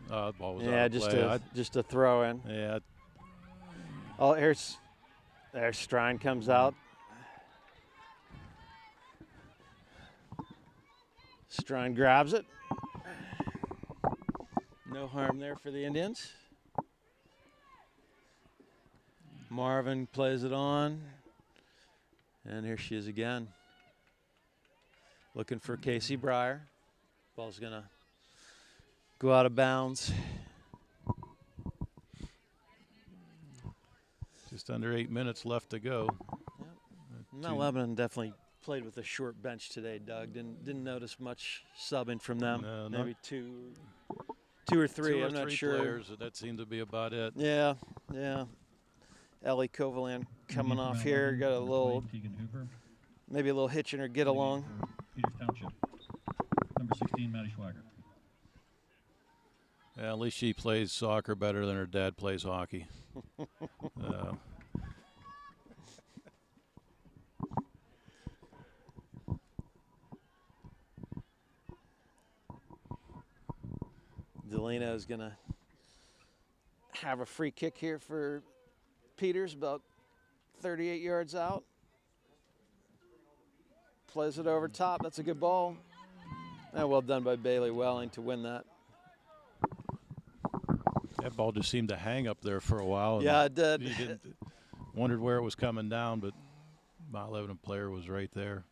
[SPEAKER 3] the ball was out
[SPEAKER 1] Yeah,
[SPEAKER 3] of play.
[SPEAKER 1] just a throw in.
[SPEAKER 3] Yeah,
[SPEAKER 1] Oh, there's Strine comes out. Strine grabs it. No harm there for the Indians. Marvin plays it on. And here she is again. Looking for Casey Breyer. Ball's going to go out of bounds.
[SPEAKER 3] just under 8 minutes left to go.
[SPEAKER 1] Yep. Lebanon definitely played with a short bench today, Doug. Didn't notice much subbing from them.
[SPEAKER 3] No,
[SPEAKER 1] Maybe two or three. I'm not sure.
[SPEAKER 3] Players, that seemed to be about it.
[SPEAKER 1] Yeah. Ellie Kovalan coming off here. Got a little, maybe a little hitch in her get along.
[SPEAKER 4] Peters Township. Number 16, Maddie Schwager.
[SPEAKER 3] Yeah, at least she plays soccer better than her dad plays hockey.
[SPEAKER 1] Delino is going to have a free kick here for Peters, about 38 yards out. Plays it over top. That's a good ball. And well done by Bailey Welling to win that.
[SPEAKER 3] That ball just seemed to hang up there for a while.
[SPEAKER 1] Yeah, it did.
[SPEAKER 3] You wondered where it was coming down, but Mount Lebanon player was right there.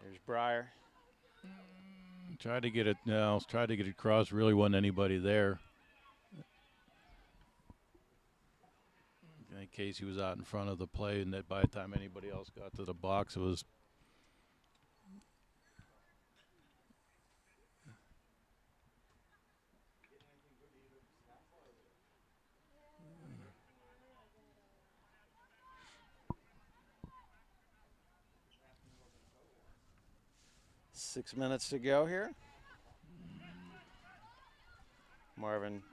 [SPEAKER 1] There's Breyer.
[SPEAKER 3] Tried to get it. No, tried to get it across. Really wasn't anybody there. I think Casey was out in front of the play, and that by the time anybody else got to the box, it was.
[SPEAKER 1] Six minutes to go here. Marvin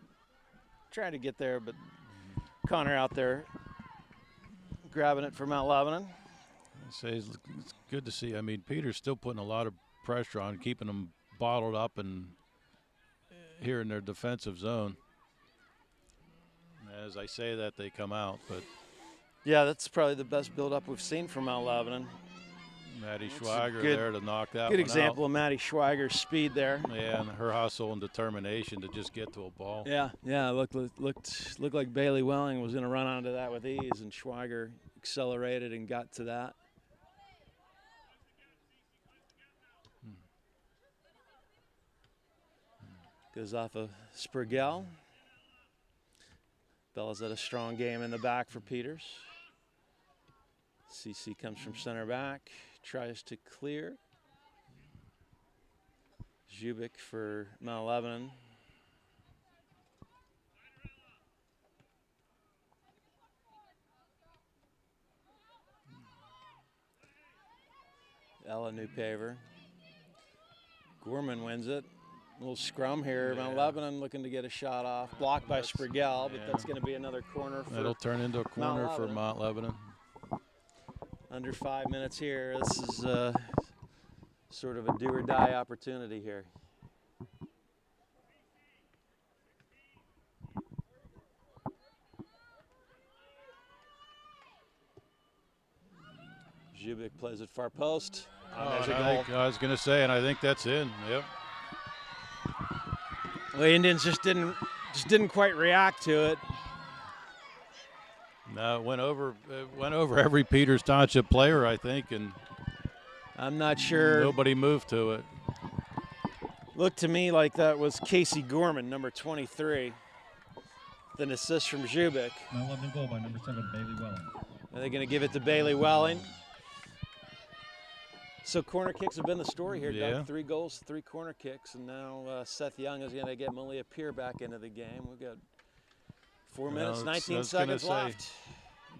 [SPEAKER 1] trying to get there, but Connor out there grabbing it for Mount Lebanon.
[SPEAKER 3] I say it's good to see. I mean, Peter's still putting a lot of pressure on, keeping them bottled up and here in their defensive zone. As I say that, they come out, but
[SPEAKER 1] yeah, that's probably the best build-up we've seen from Mount Lebanon.
[SPEAKER 3] Maddie Schwager there to knock that one out.
[SPEAKER 1] Good example of Maddie Schwager's speed there.
[SPEAKER 3] Yeah, and her hustle and determination to just get to a ball.
[SPEAKER 1] Yeah, looked like Bailey Welling was going to run onto that with ease, and Schwager accelerated and got to that. Goes off of Sprigel. Bella's had a strong game in the back for Peters. CC comes from center back, tries to clear. Zubik for Mount Lebanon. Ella Newpaver. Gorman wins it. A little scrum here. Yeah. Mount Lebanon looking to get a shot off. Blocked by Sprigel, but that's going to be another corner.
[SPEAKER 3] That'll turn into a corner for Mount Lebanon.
[SPEAKER 1] Under 5 minutes here. This is sort of a do or die opportunity here. Zubik plays at far post. There's a goal.
[SPEAKER 3] I was going to say, and I think that's in. Yep.
[SPEAKER 1] Well, the Indians just didn't quite react to it.
[SPEAKER 3] No, it went over every Peters Township player, I think, and
[SPEAKER 1] I'm not sure.
[SPEAKER 3] Nobody moved to it.
[SPEAKER 1] Looked to me like that was Casey Gorman, number 23. With an assist from Zubik.
[SPEAKER 4] Now 11 goal by number 7, Bailey Welling.
[SPEAKER 1] Are they going to give it to Bailey Welling? So corner kicks have been the story here,
[SPEAKER 3] yeah.
[SPEAKER 1] Doug. 3 goals, 3 corner kicks, and now Seth Young is going to get Malia Peer back into the game. We've got 4 minutes, 19 seconds left.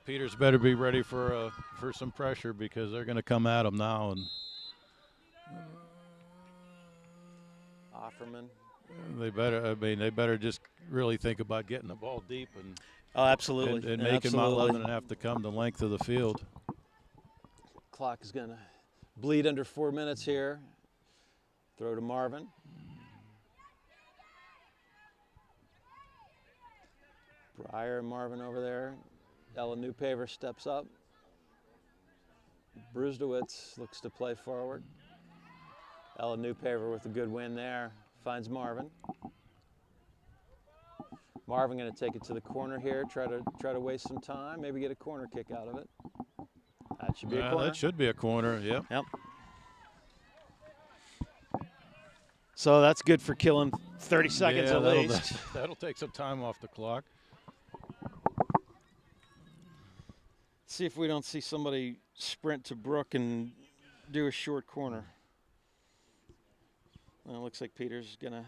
[SPEAKER 3] Peters better be ready for some pressure because they're going to come at him now. And
[SPEAKER 1] Offerman
[SPEAKER 3] They better. I mean, they better just really think about getting the ball deep
[SPEAKER 1] Oh, absolutely.
[SPEAKER 3] and making Mount
[SPEAKER 1] Absolutely.
[SPEAKER 3] Lebanon have to come the length of the field.
[SPEAKER 1] Clock is going to bleed under 4 minutes here. Throw to Marvin. Breyer and Marvin over there. Ella Newpaver steps up. Brusdowitz looks to play forward. Ella Newpaver with a good win there. Finds Marvin. Marvin going to take it to the corner here. Try to waste some time. Maybe get a corner kick out of it. That should be a corner.
[SPEAKER 3] That should be a corner. Yep.
[SPEAKER 1] Yep. So that's good for killing 30 seconds at least.
[SPEAKER 3] That'll take some time off the clock.
[SPEAKER 1] See if we don't see somebody sprint to Brook and do a short corner. Well, it looks like Peters is going to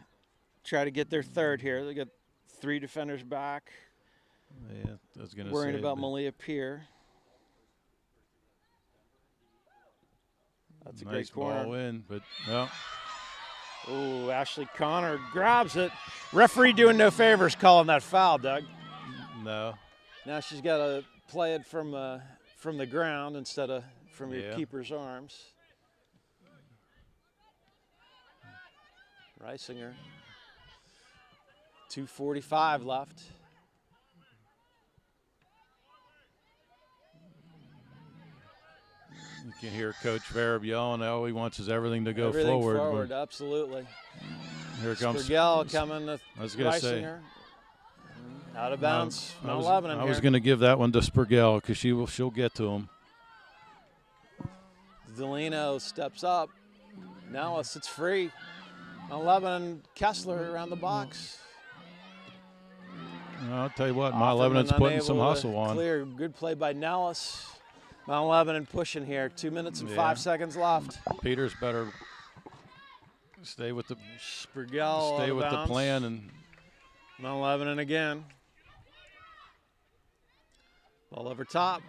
[SPEAKER 1] try to get their third here. They got 3 defenders back.
[SPEAKER 3] Yeah, I was going to say.
[SPEAKER 1] Worrying about Malia Pier. That's a
[SPEAKER 3] nice
[SPEAKER 1] great corner.
[SPEAKER 3] ball in, but well.
[SPEAKER 1] Ooh, Ashley Connor grabs it. Referee doing no favors calling that foul, Doug.
[SPEAKER 3] No.
[SPEAKER 1] Now she's got to play it from the ground instead of from your keeper's arms. Reisinger. 2:45 left.
[SPEAKER 3] You can hear Coach Verb yelling. All he wants is everything to go
[SPEAKER 1] Everything
[SPEAKER 3] forward.
[SPEAKER 1] Forward, absolutely.
[SPEAKER 3] Here comes
[SPEAKER 1] Spurgell coming to
[SPEAKER 3] I was going to say.
[SPEAKER 1] Reisinger. Out of bounds. Mount Lebanon
[SPEAKER 3] I was
[SPEAKER 1] here.
[SPEAKER 3] going to give that one to Spurgell because she'll get to him.
[SPEAKER 1] Delino steps up. Now it's free. Mount Lebanon, Kessler around the box.
[SPEAKER 3] I'll tell you what, Mount Lebanon's putting some hustle on.
[SPEAKER 1] Clear, good play by Nellis. Mount Lebanon pushing here. 2 minutes and 5 seconds left.
[SPEAKER 3] Peters better stay with the
[SPEAKER 1] Spurgell
[SPEAKER 3] stay with the plan and
[SPEAKER 1] Mount Lebanon again. Ball over top.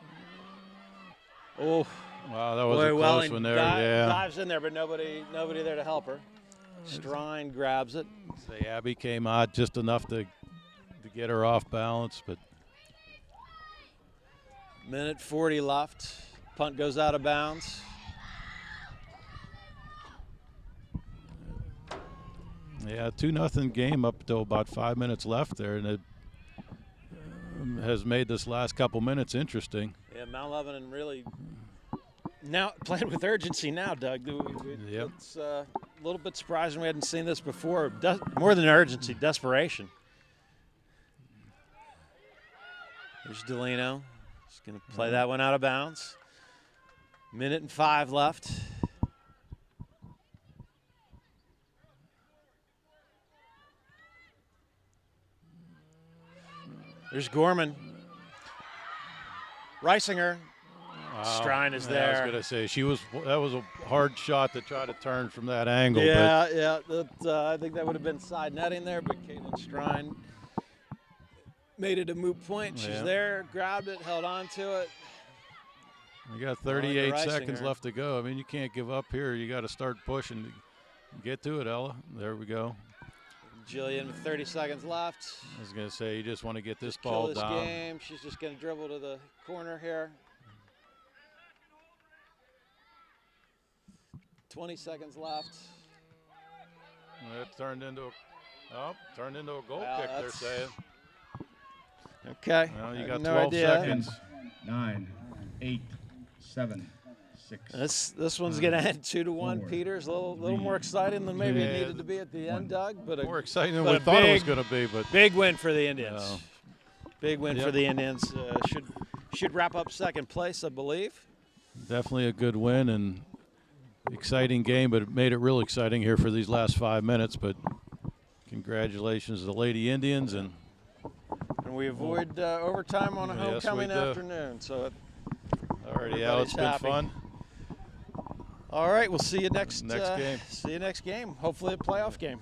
[SPEAKER 1] Oh,
[SPEAKER 3] wow, that was a close one there.
[SPEAKER 1] Dives in there, but nobody there to help her. Strine grabs it.
[SPEAKER 3] Say Abby came out just enough to get her off balance, but
[SPEAKER 1] Minute 40 left. Punt goes out of bounds.
[SPEAKER 3] yeah, 2-0 game up till about 5 minutes left there, and it has made this last couple minutes interesting.
[SPEAKER 1] Yeah, Mount Lebanon really now playing with urgency now, Doug.
[SPEAKER 3] Yep.
[SPEAKER 1] It's a little bit surprising we hadn't seen this before. More than urgency, desperation. There's Delino. He's going to play that one out of bounds. 1:05 left. There's Gorman. Reisinger. Strine is there.
[SPEAKER 3] I was going to say that was a hard shot to try to turn from that angle.
[SPEAKER 1] Yeah. I think that would have been side netting there, but Caitlin Strine made it a moot point. She's there, grabbed it, held on to it.
[SPEAKER 3] You got 38 seconds left to go. I mean, you can't give up here. You got to start pushing. Get to it, Ella. There we go.
[SPEAKER 1] Jillian with 30 seconds left.
[SPEAKER 3] I was going to say, you just want to get this
[SPEAKER 1] Kill
[SPEAKER 3] ball
[SPEAKER 1] this
[SPEAKER 3] down.
[SPEAKER 1] game. She's just going to dribble to the corner here. 20 seconds left.
[SPEAKER 3] It turned into a goal
[SPEAKER 1] Well,
[SPEAKER 3] kick, they're saying.
[SPEAKER 1] Okay.
[SPEAKER 3] Well, you got
[SPEAKER 1] no
[SPEAKER 3] 12
[SPEAKER 1] idea.
[SPEAKER 3] seconds.
[SPEAKER 4] 9, 8, 7, 6.
[SPEAKER 1] This one's going to end 2-1.
[SPEAKER 4] 4,
[SPEAKER 1] Peters, a little more exciting than maybe it needed to be at the end, Doug. But
[SPEAKER 3] More exciting than
[SPEAKER 1] but
[SPEAKER 3] we
[SPEAKER 1] a
[SPEAKER 3] thought it was
[SPEAKER 1] big-
[SPEAKER 3] going to be. But
[SPEAKER 1] big win for the Indians.
[SPEAKER 3] No.
[SPEAKER 1] Big win
[SPEAKER 3] Yep.
[SPEAKER 1] for the Indians. Should wrap up second place, I believe.
[SPEAKER 3] definitely a good win and exciting game, but it made it real exciting here for these last 5 minutes. But congratulations to the Lady Indians. And
[SPEAKER 1] We avoid overtime on a
[SPEAKER 3] Yes, we
[SPEAKER 1] homecoming
[SPEAKER 3] do.
[SPEAKER 1] afternoon. So,
[SPEAKER 3] already out. It's been
[SPEAKER 1] happy.
[SPEAKER 3] fun.
[SPEAKER 1] all right, we'll see you next
[SPEAKER 3] Next game.
[SPEAKER 1] See you next game. Hopefully a playoff game.